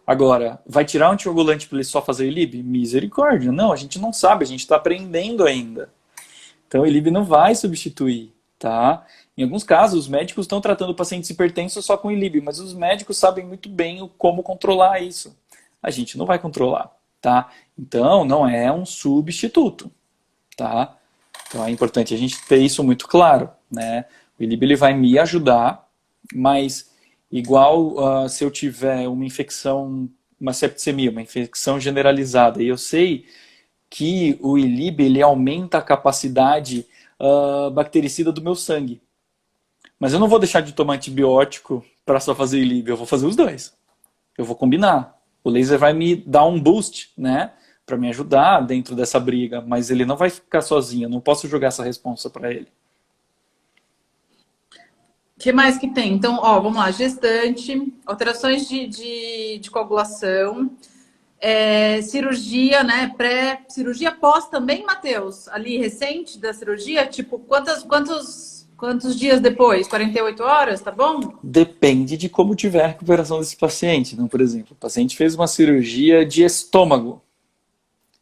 Agora, vai tirar o anticoagulante para ele só fazer ILIB? Misericórdia. Não, a gente não sabe, a gente está aprendendo ainda. Então, o ILIB não vai substituir, tá? Em alguns casos, os médicos estão tratando pacientes hipertensos só com ILIB, mas os médicos sabem muito bem como controlar isso. A gente não vai controlar, tá? Então, não é um substituto, tá? Então é importante a gente ter isso muito claro, né? O ILIB ele vai me ajudar, mas igual se eu tiver uma infecção, uma septicemia, uma infecção generalizada, e eu sei que o ILIB ele aumenta a capacidade bactericida do meu sangue. Mas eu não vou deixar de tomar antibiótico para só fazer ILIB, eu vou fazer os dois. Eu vou combinar. O laser vai me dar um boost, né? Para me ajudar dentro dessa briga, mas ele não vai ficar sozinho, eu não posso jogar essa responsa para ele. O que mais que tem? Então, ó, vamos lá, gestante, alterações de coagulação, cirurgia, né? Cirurgia pós também, Matheus? Ali, recente da cirurgia, tipo, quantos dias depois? 48 horas, tá bom? Depende de como tiver a recuperação desse paciente. Então, por exemplo, o paciente fez uma cirurgia de estômago.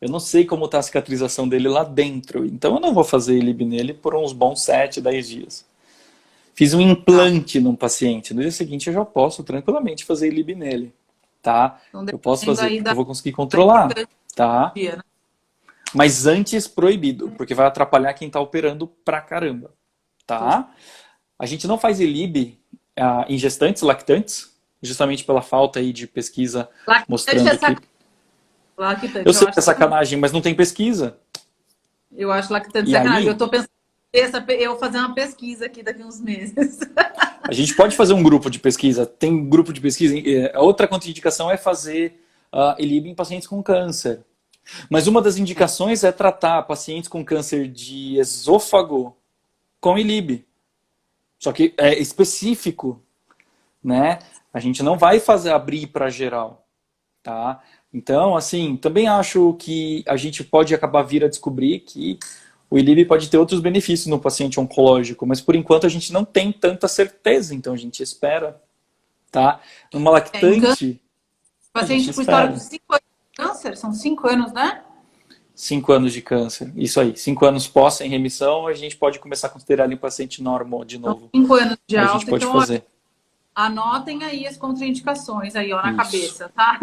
Eu não sei como está a cicatrização dele lá dentro, então eu não vou fazer ILIB nele por uns bons 7, 10 dias. Fiz um implante num paciente, no dia seguinte eu já posso tranquilamente fazer ILIB nele, tá? Então, eu posso fazer, porque eu vou conseguir controlar, tá? Dia, né? Mas antes proibido, porque vai atrapalhar quem está operando pra caramba, tá? A gente não faz ILIB em gestantes, lactantes, justamente pela falta aí de pesquisa mostrando que... Lactante, eu sei que é sacanagem, mas não tem pesquisa. Eu acho lactante E sacanagem. aí? Eu tô pensando eu vou fazer uma pesquisa aqui daqui uns meses. A gente pode fazer um grupo de pesquisa. Tem grupo de pesquisa. A outra contraindicação é fazer ILIB em pacientes com câncer. Mas uma das indicações é tratar pacientes com câncer de esôfago com ILIB. Só que é específico, né? A gente não vai abrir para geral, tá? Então, assim, também acho que a gente pode acabar vir a descobrir que o ILIB pode ter outros benefícios no paciente oncológico, mas por enquanto a gente não tem tanta certeza, então a gente espera, tá? Numa lactante, paciente com histórico de 5 anos de câncer, são 5 anos, né? 5 anos de câncer, isso aí. 5 anos pós em remissão, a gente pode começar a considerar ele um paciente normal de novo. 5 anos de a alta, gente pode então fazer. Anotem aí as contraindicações aí, ó, na Isso. cabeça, tá?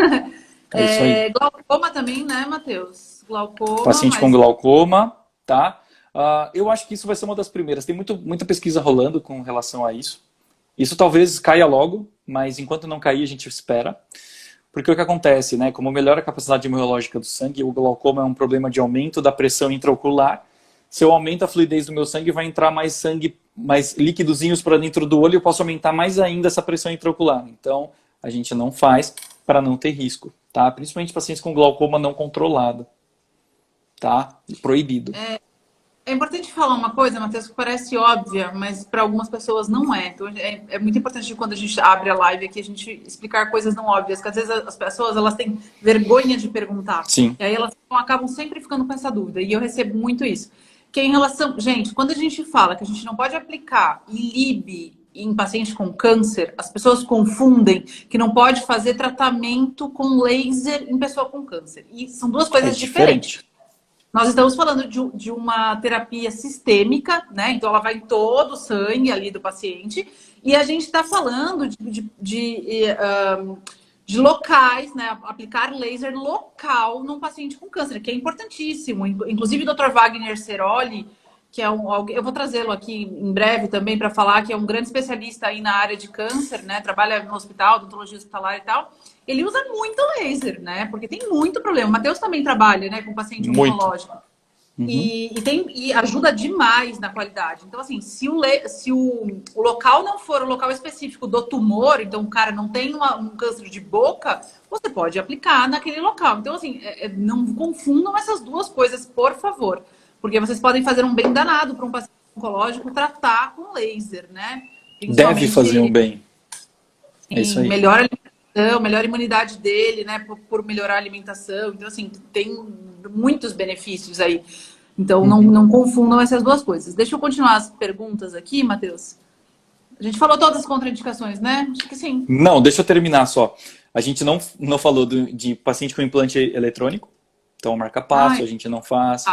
É isso aí. Glaucoma também, né, Matheus? Glaucoma. Paciente com glaucoma, tá? Eu acho que isso vai ser uma das primeiras. Tem muita pesquisa rolando com relação a isso. Isso talvez caia logo, mas enquanto não cair, a gente espera. Porque o que acontece, né? Como melhora a capacidade imunológica do sangue, o glaucoma é um problema de aumento da pressão intraocular. Se eu aumento a fluidez do meu sangue, vai entrar mais sangue, mais líquidozinhos para dentro do olho, eu posso aumentar mais ainda essa pressão intraocular. Então, a gente não faz para não ter risco, tá? Principalmente pacientes com glaucoma não controlado, tá? Proibido. É importante falar uma coisa, Matheus, que parece óbvia, mas para algumas pessoas não é. Então, é muito importante quando a gente abre a live aqui, a gente explicar coisas não óbvias, que às vezes as pessoas elas têm vergonha de perguntar. Sim. E aí elas acabam sempre ficando com essa dúvida. E eu recebo muito isso. Que é em relação... Gente, quando a gente fala que a gente não pode aplicar ILIB em paciente com câncer, as pessoas confundem que não pode fazer tratamento com laser em pessoa com câncer. E são duas coisas diferentes. Nós estamos falando de uma terapia sistêmica, né? Então ela vai em todo o sangue ali do paciente. E a gente está falando de locais, né? Aplicar laser local num paciente com câncer, que é importantíssimo. Inclusive o Dr. Wagner Seroli, que é eu vou trazê-lo aqui em breve também para falar, que é um grande especialista aí na área de câncer, né? Trabalha no hospital, odontologia hospitalar e tal. Ele usa muito laser, né? Porque tem muito problema. O Matheus também trabalha, né, com paciente oncológico. Uhum. E ajuda demais na qualidade. Então, assim, se o local não for o local específico do tumor, então o cara não tem um câncer de boca, você pode aplicar naquele local. Então, assim, não confundam essas duas coisas, por favor. Porque vocês podem fazer um bem danado para um paciente oncológico tratar com laser, né? Deve fazer um bem. É isso aí. Melhora a imunidade dele, né? Por melhorar a alimentação. Então, assim, tem muitos benefícios aí. Então, não confundam essas duas coisas. Deixa eu continuar as perguntas aqui, Matheus. A gente falou todas as contraindicações, né? Acho que sim. Não, deixa eu terminar só. A gente não falou de paciente com implante eletrônico. Então, marca-passo, a gente não faz.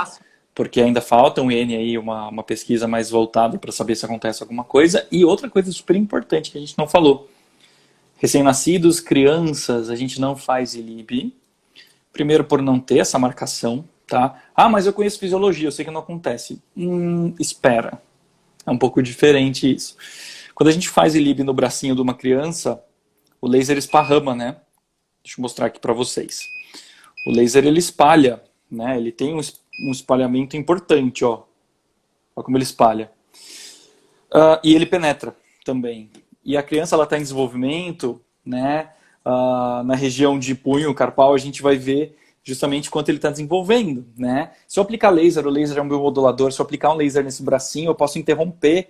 Porque ainda falta um N aí, uma pesquisa mais voltada para saber se acontece alguma coisa. E outra coisa super importante que a gente não falou. Recém-nascidos, crianças, a gente não faz ILIB. Primeiro por não ter essa marcação, tá? Ah, mas eu conheço fisiologia, eu sei que não acontece. Espera. É um pouco diferente isso. Quando a gente faz ILIB no bracinho de uma criança, o laser esparrama, né? Deixa eu mostrar aqui para vocês. O laser, ele espalha, né? Ele tem um espalhamento importante, ó. Olha como ele espalha. E ele penetra também. E a criança, ela está em desenvolvimento, né? Na região de punho, carpal, a gente vai ver justamente quanto ele está desenvolvendo, né? Se eu aplicar laser, o laser é um biomodulador, se eu aplicar um laser nesse bracinho, eu posso interromper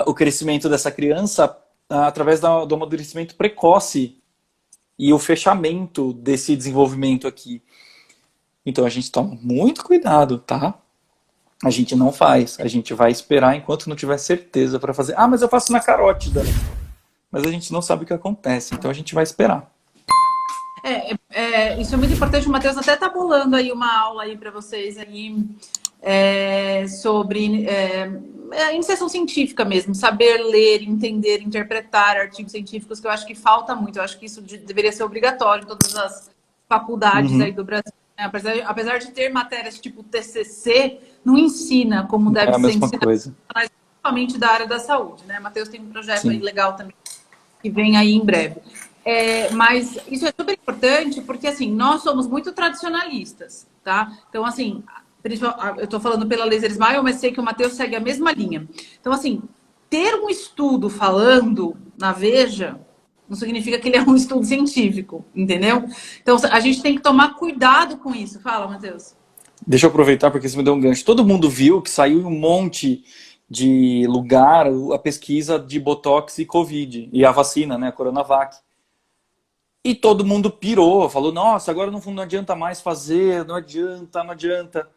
o crescimento dessa criança através do amadurecimento precoce e o fechamento desse desenvolvimento aqui. Então a gente toma muito cuidado, tá? A gente não faz, a gente vai esperar enquanto não tiver certeza para fazer. Ah, mas eu faço na carótida. Mas a gente não sabe o que acontece, então a gente vai esperar. Isso é muito importante. O Matheus até está bolando aí uma aula aí para vocês aí, sobre iniciação científica mesmo, saber ler, entender, interpretar artigos científicos, que eu acho que falta muito. Eu acho que isso deveria ser obrigatório em todas as faculdades aí do Brasil. Apesar de ter matérias tipo TCC, não ensina como deve ser ensinado, principalmente da área da saúde, né? Matheus tem um projeto aí legal também, que vem aí em breve. Mas isso é super importante porque, assim, nós somos muito tradicionalistas, tá? Então, assim, eu tô falando pela Laser Smile, mas sei que o Matheus segue a mesma linha. Então, assim, ter um estudo falando na Veja não significa que ele é um estudo científico, entendeu? Então, a gente tem que tomar cuidado com isso. Fala, Matheus. Deixa eu aproveitar porque você me deu um gancho. Todo mundo viu que saiu um monte de lugar a pesquisa de Botox e Covid, e a vacina, né, a Coronavac. E todo mundo pirou, falou, nossa, agora não adianta mais fazer, não adianta.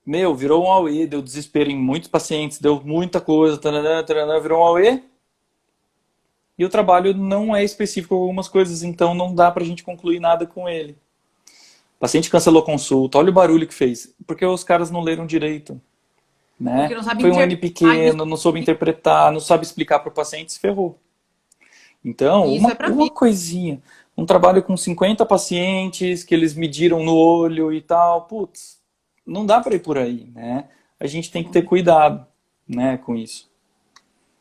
Meu, virou um auê, deu desespero em muitos pacientes, deu muita coisa, virou um auê. E o trabalho não é específico com algumas coisas, então não dá pra gente concluir nada com ele. O paciente cancelou consulta, olha o barulho que fez, porque os caras não leram direito. Né? Foi um N pequeno, não soube interpretar, não sabe explicar para o paciente, se ferrou. Então, uma coisinha, um trabalho com 50 pacientes que eles mediram no olho e tal, putz, não dá para ir por aí, né? A gente tem que ter cuidado, né, com isso.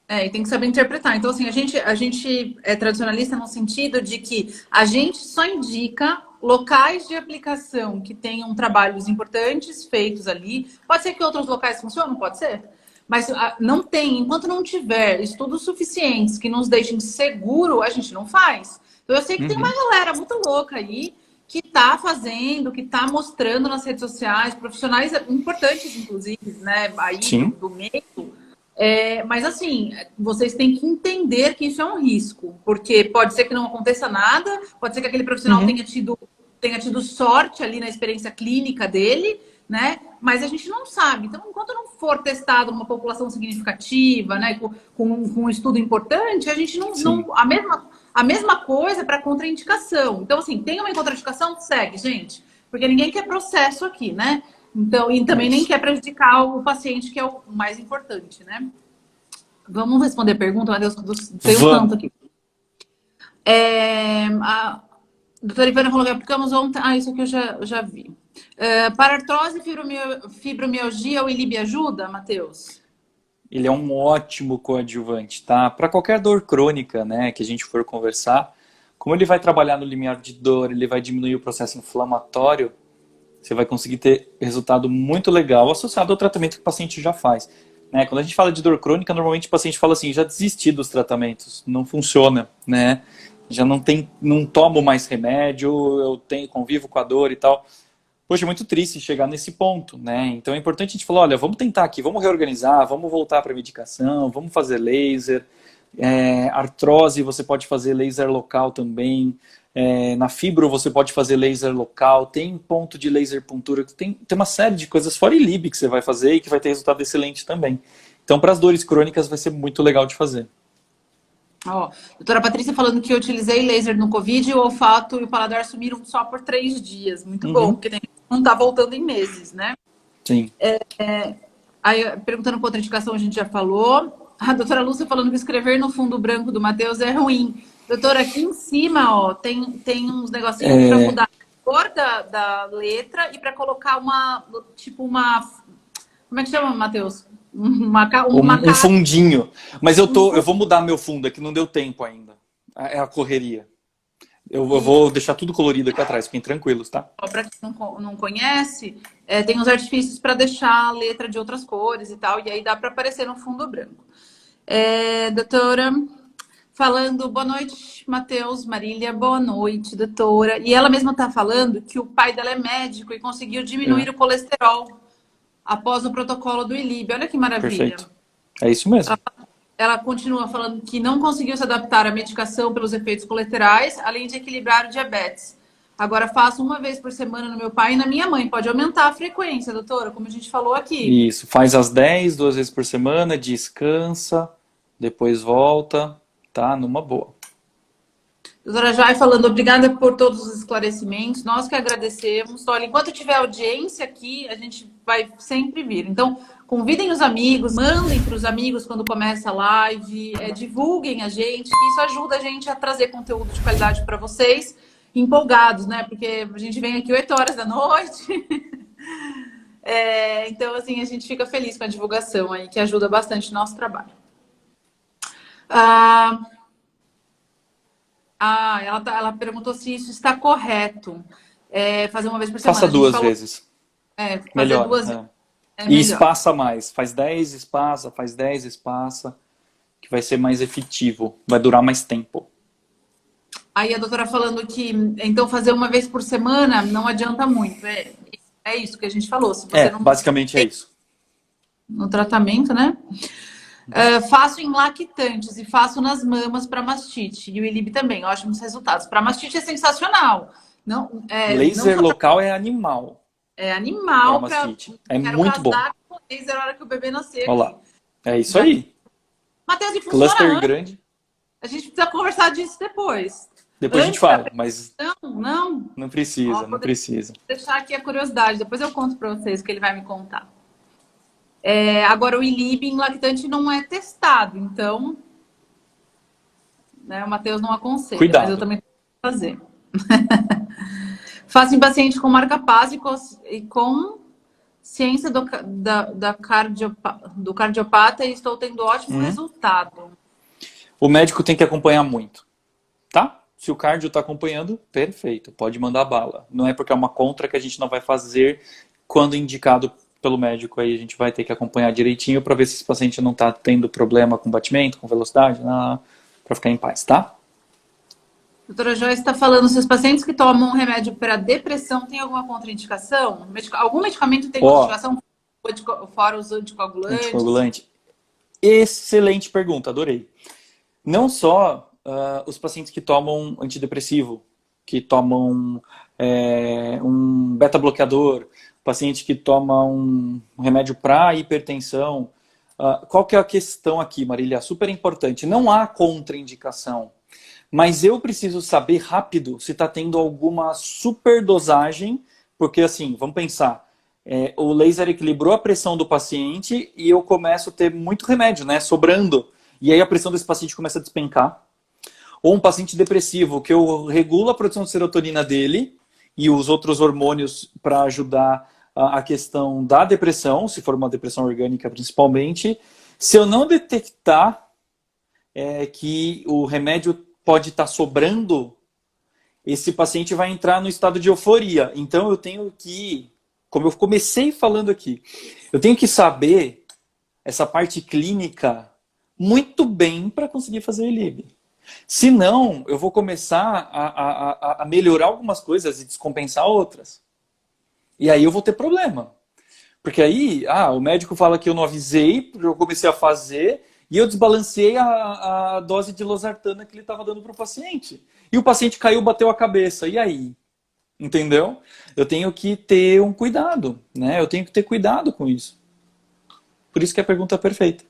E tem que saber interpretar. Então, assim, a gente é tradicionalista no sentido de que a gente só indica locais de aplicação que tenham trabalhos importantes feitos ali. Pode ser que outros locais funcionem, pode ser. Mas não tem, enquanto não tiver estudos suficientes que nos deixem seguro, a gente não faz. Então eu sei que tem uma galera muito louca aí que está fazendo, que está mostrando nas redes sociais, profissionais importantes, inclusive, né? Aí do meio. Mas assim, vocês têm que entender que isso é um risco, porque pode ser que não aconteça nada, pode ser que aquele profissional tenha tido sorte ali na experiência clínica dele, né? Mas a gente não sabe. Então, enquanto não for testado uma população significativa, né, com um estudo importante, a gente não a mesma coisa para contraindicação. Então, assim, tem uma contraindicação, segue, gente, porque ninguém quer processo aqui, né? Então, e também nem quer prejudicar o paciente, que é o mais importante, né? Vamos responder a pergunta, Matheus, tem um tanto aqui. A doutora Ivana falou que aplicamos ontem. Isso aqui eu já vi. Para artrose e fibromialgia, o ILIB ajuda, Matheus? Ele é um ótimo coadjuvante, tá? Para qualquer dor crônica, né, que a gente for conversar, como ele vai trabalhar no limiar de dor, ele vai diminuir o processo inflamatório, você vai conseguir ter resultado muito legal associado ao tratamento que o paciente já faz. Né? Quando a gente fala de dor crônica, normalmente o paciente fala assim, já desisti dos tratamentos, não funciona, né? Já não tomo mais remédio, convivo com a dor e tal. Poxa, é muito triste chegar nesse ponto, né? Então é importante a gente falar, olha, vamos tentar aqui, vamos reorganizar, vamos voltar para a medicação, vamos fazer laser. Artrose, você pode fazer laser local também. Na fibro você pode fazer laser local, tem ponto de laser puntura, tem uma série de coisas, fora ILIB que você vai fazer e que vai ter resultado excelente também. Então, para as dores crônicas vai ser muito legal de fazer. Doutora Patrícia falando que eu utilizei laser no Covid e o olfato e o paladar sumiram só por 3 dias. Muito bom, porque não tá voltando em meses, né? Sim. Aí, perguntando contraindicação, a gente já falou. A doutora Lúcia falando que escrever no fundo branco do Matheus é ruim. Doutora, aqui em cima, tem uns negocinhos para mudar cor da letra e para colocar como é que chama, Matheus? Um fundinho. Mas eu vou mudar meu fundo, é que não deu tempo ainda. É a correria. Eu vou deixar tudo colorido aqui atrás, fiquem tranquilos, tá? Para quem não conhece, tem uns artifícios para deixar a letra de outras cores e tal, e aí dá para aparecer no fundo branco. Doutora, falando, boa noite, Matheus, Marília, boa noite, doutora. E ela mesma está falando que o pai dela é médico e conseguiu diminuir o colesterol após o protocolo do ILIB. Olha que maravilha. Perfeito. É isso mesmo. Ela continua falando que não conseguiu se adaptar à medicação pelos efeitos colaterais, além de equilibrar o diabetes. Agora faço uma vez por semana no meu pai e na minha mãe. Pode aumentar a frequência, doutora, como a gente falou aqui. Isso, faz às 10, 2 vezes por semana, descansa, depois volta, tá? Numa boa. Doutora Jai falando, obrigada por todos os esclarecimentos, nós que agradecemos. Olha, enquanto tiver audiência aqui, a gente vai sempre vir. Então, convidem os amigos, mandem para os amigos quando começa a live, divulguem a gente, que isso ajuda a gente a trazer conteúdo de qualidade para vocês, empolgados, né? Porque a gente vem aqui 8 horas da noite. Então, assim, a gente fica feliz com a divulgação aí, que ajuda bastante o nosso trabalho. Ela perguntou se isso está correto. Fazer uma vez por semana. Faça 2 vezes. Melhor. E espaça mais. Faz 10, espaça, faz 10, espaça. Que vai ser mais efetivo. Vai durar mais tempo. Aí a doutora falando que, então, fazer uma vez por semana não adianta muito. É isso que a gente falou. Se você basicamente é isso. No tratamento, né? Faço em lactantes e faço nas mamas para mastite. E o ILIB também, ótimos resultados. Para mastite é sensacional. Laser local é animal. É animal para mastite. Muito bom. Com laser na hora que o bebê nascer. Olha lá. É isso aí. Matheus, e funciona cluster grande. A gente precisa conversar disso depois. Depois a gente fala, mas... Não precisa, não precisa. Vou deixar aqui a curiosidade, depois eu conto para vocês o que ele vai me contar. Agora, o ILIB em lactante não é testado, então... o Matheus não aconselha, Cuidado. Mas eu também vou fazer. Faço em paciente com marca-passo e com ciência do cardiopata e estou tendo ótimo resultado. O médico tem que acompanhar muito, tá? Se o cardio está acompanhando, perfeito, pode mandar bala. Não é porque é uma contra que a gente não vai fazer quando indicado pelo médico. Aí a gente vai ter que acompanhar direitinho para ver se esse paciente não está tendo problema com batimento, com velocidade, para ficar em paz, tá? Doutora Joyce está falando, se os pacientes que tomam um remédio para depressão têm alguma contraindicação? Algum medicamento tem contraindicação fora os anticoagulantes? Anticoagulante. Excelente pergunta, adorei. Não só os pacientes que tomam antidepressivo, que tomam um beta-bloqueador, paciente que toma um remédio para hipertensão. Qual que é a questão aqui, Marília? Super importante. Não há contraindicação. Mas eu preciso saber rápido se está tendo alguma superdosagem, porque assim, vamos pensar, o laser equilibrou a pressão do paciente e eu começo a ter muito remédio, né, sobrando. E aí a pressão desse paciente começa a despencar. Ou um paciente depressivo, que eu regulo a produção de serotonina dele e os outros hormônios para ajudar a questão da depressão, se for uma depressão orgânica principalmente. Se eu não detectar que o remédio pode estar sobrando, esse paciente vai entrar no estado de euforia. Então eu tenho que, como eu comecei falando aqui, eu tenho que saber essa parte clínica muito bem para conseguir fazer o ILIB. Senão, eu vou começar a melhorar algumas coisas e descompensar outras. E aí eu vou ter problema. Porque aí, o médico fala que eu não avisei, eu comecei a fazer... E eu desbalanceei a dose de losartana que ele estava dando para o paciente. E o paciente caiu, bateu a cabeça. E aí? Entendeu? Eu tenho que ter um cuidado, né? Eu tenho que ter cuidado com isso. Por isso que a pergunta é perfeita.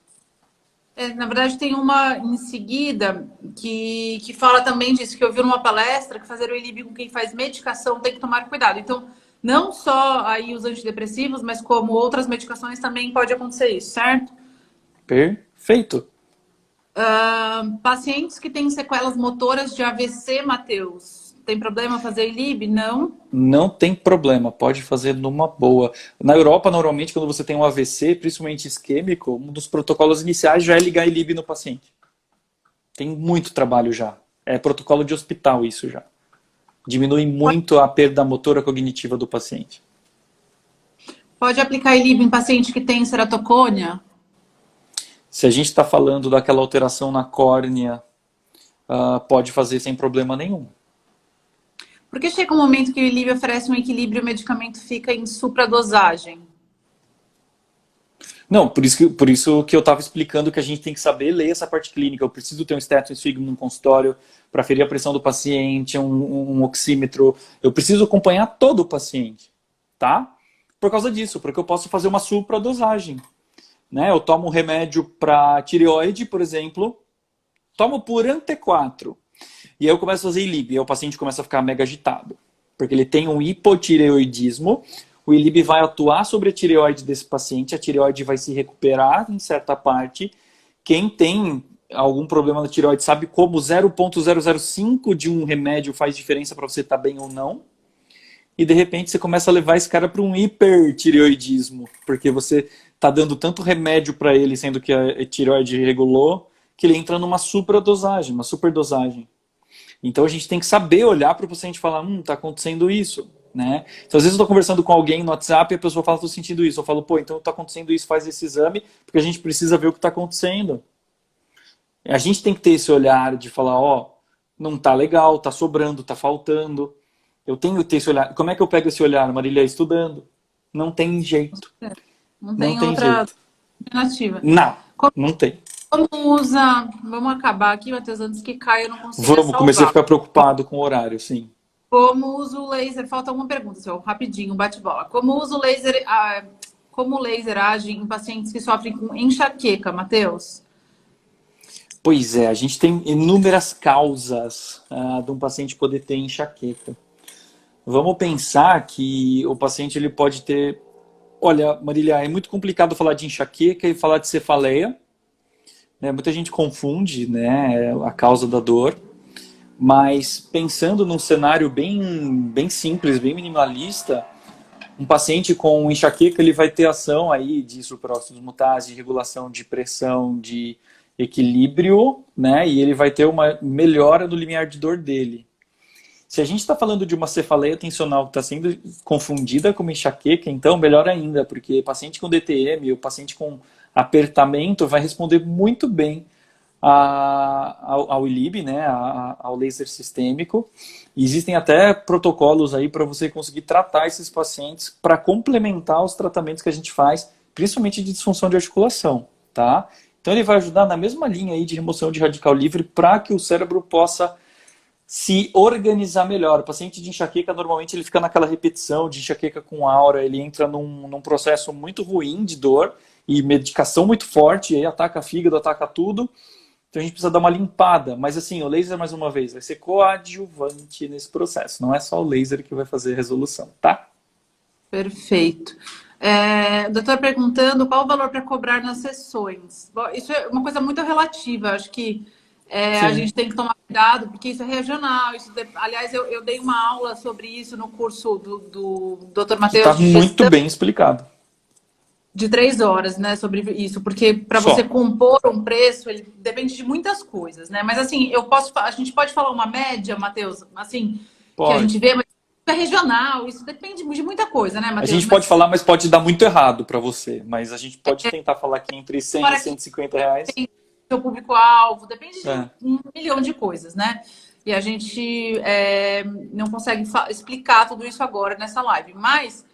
Na verdade, tem uma em seguida que fala também disso, que eu vi numa palestra, que fazer o ILIB com quem faz medicação tem que tomar cuidado. Então, não só aí os antidepressivos, mas como outras medicações também pode acontecer isso, certo? Perfeito. Pacientes que têm sequelas motoras de AVC, Matheus, Tem problema fazer ILIB? Não. Não tem problema, pode fazer numa boa. Na Europa, normalmente, quando você tem um AVC, principalmente isquêmico, um dos protocolos iniciais já é ligar ILIB no paciente. Tem muito trabalho já. É protocolo de hospital isso já. Diminui muito a perda motora cognitiva do paciente. Pode aplicar ILIB em paciente que tem ceratocônia? Se a gente está falando daquela alteração na córnea, pode fazer sem problema nenhum. Porque chega um momento que o ILIB oferece um equilíbrio e o medicamento fica em supradosagem. Não, por isso que eu estava explicando que a gente tem que saber ler essa parte clínica. Eu preciso ter um estetosfigmo no consultório para ferir a pressão do paciente, um oxímetro. Eu preciso acompanhar todo o paciente, tá? Por causa disso, porque eu posso fazer uma supradosagem. Né? Eu tomo um remédio para tireoide, por exemplo, tomo por Ante4. E aí eu começo a fazer ILIB, e aí o paciente começa a ficar mega agitado. Porque ele tem um hipotireoidismo, o ILIB vai atuar sobre a tireoide desse paciente, a tireoide vai se recuperar em certa parte. Quem tem algum problema na tireoide sabe como 0,005 de um remédio faz diferença para você estar bem ou não. E de repente você começa a levar esse cara para um hipertireoidismo, porque você está dando tanto remédio para ele, sendo que a tireoide regulou, que ele entra numa supradosagem, uma superdosagem. Então a gente tem que saber olhar para o paciente e falar, está acontecendo isso, né? Então às vezes eu estou conversando com alguém no WhatsApp e a pessoa fala, estou sentindo isso. Eu falo, pô, então está acontecendo isso, faz esse exame, porque a gente precisa ver o que está acontecendo. A gente tem que ter esse olhar de falar, não está legal, está sobrando, está faltando. Eu tenho que ter esse olhar. Como é que eu pego esse olhar, Marília? Estudando. Não tem jeito. Não tem outra alternativa. Não tem. Vamos acabar aqui, Matheus, antes que caia, eu não consigo salvar. Comecei a ficar preocupado com o horário, sim. Como usa o laser? Falta uma pergunta, senhor, rapidinho, bate-bola. Como usa o laser, como o laser age em pacientes que sofrem com enxaqueca, Matheus? Pois é, a gente tem inúmeras causas de um paciente poder ter enxaqueca. Vamos pensar que o paciente ele pode ter... Olha, Marília, é muito complicado falar de enxaqueca e falar de cefaleia. Né? Muita gente confunde, né, a causa da dor. Mas pensando num cenário bem simples, bem minimalista, um paciente com enxaqueca ele vai ter ação aí de supraóxidos mutáveis, de regulação de pressão, de equilíbrio, né? E ele vai ter uma melhora do limiar de dor dele. Se a gente está falando de uma cefaleia tensional que está sendo confundida com uma enxaqueca, então melhor ainda, porque paciente com DTM, o paciente com apertamento vai responder muito bem ao ILIB, né, ao laser sistêmico. E existem até protocolos aí para você conseguir tratar esses pacientes para complementar os tratamentos que a gente faz, principalmente de disfunção de articulação, tá? Então ele vai ajudar na mesma linha aí de remoção de radical livre para que o cérebro possa se organizar melhor. O paciente de enxaqueca, normalmente, ele fica naquela repetição de enxaqueca com aura, ele entra num processo muito ruim de dor e medicação muito forte, e aí ataca fígado, ataca tudo. Então a gente precisa dar uma limpada. Mas assim, o laser, mais uma vez, vai ser coadjuvante nesse processo. Não é só o laser que vai fazer a resolução, tá? Perfeito. O doutor perguntando qual o valor para cobrar nas sessões. Bom, isso é uma coisa muito relativa. Acho que a gente tem que tomar cuidado, porque isso é regional. Aliás, eu dei uma aula sobre isso no curso do Dr. Matheus. Está muito bem explicado. De 3 horas, né, sobre isso. Porque para você compor um preço, ele depende de muitas coisas, né? Mas assim, a gente pode falar uma média, Matheus, assim, que a gente vê, mas é regional, isso depende de muita coisa, né, Matheus? A gente pode falar, mas pode dar muito errado para você. Mas a gente pode tentar falar aqui entre 100 e 150 reais. Seu público-alvo, depende de 1 milhão de coisas, né? E a gente não consegue explicar tudo isso agora nessa live. Mas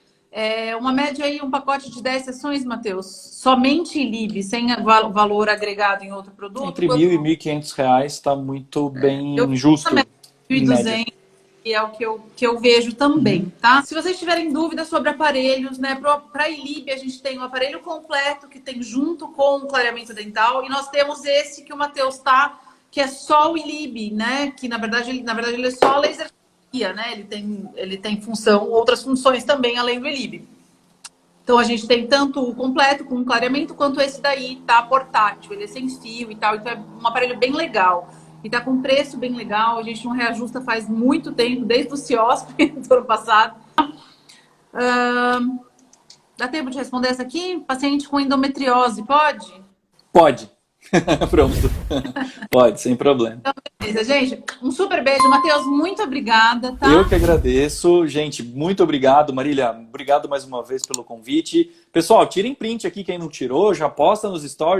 uma média aí, um pacote de 10 sessões, Matheus, somente ILIB, sem valor agregado em outro produto? Entre R$1.000 e R$1.500 está muito bem justo. 1.200, e é o que eu vejo também, tá? Se vocês tiverem dúvidas sobre aparelhos, né? Para ILIB a gente tem o aparelho completo que tem junto com o clareamento dental, e nós temos esse que o Matheus tá, que é só o ILIB, né? Que na verdade ele é só laser, né? Ele tem outras funções também além do ILIB. Então a gente tem tanto o completo com clareamento quanto esse daí, tá portátil, ele é sem fio e tal, então é um aparelho bem legal. E tá com um preço bem legal. A gente não reajusta faz muito tempo, desde o CIOSP do ano passado. Dá tempo de responder essa aqui? Paciente com endometriose, pode? Pode. Pronto. Pode, sem problema. Então, beleza, gente. Um super beijo. Matheus, muito obrigada, tá? Eu que agradeço. Gente, muito obrigado. Marília, obrigado mais uma vez pelo convite. Pessoal, tirem print aqui quem não tirou, já posta nos stories.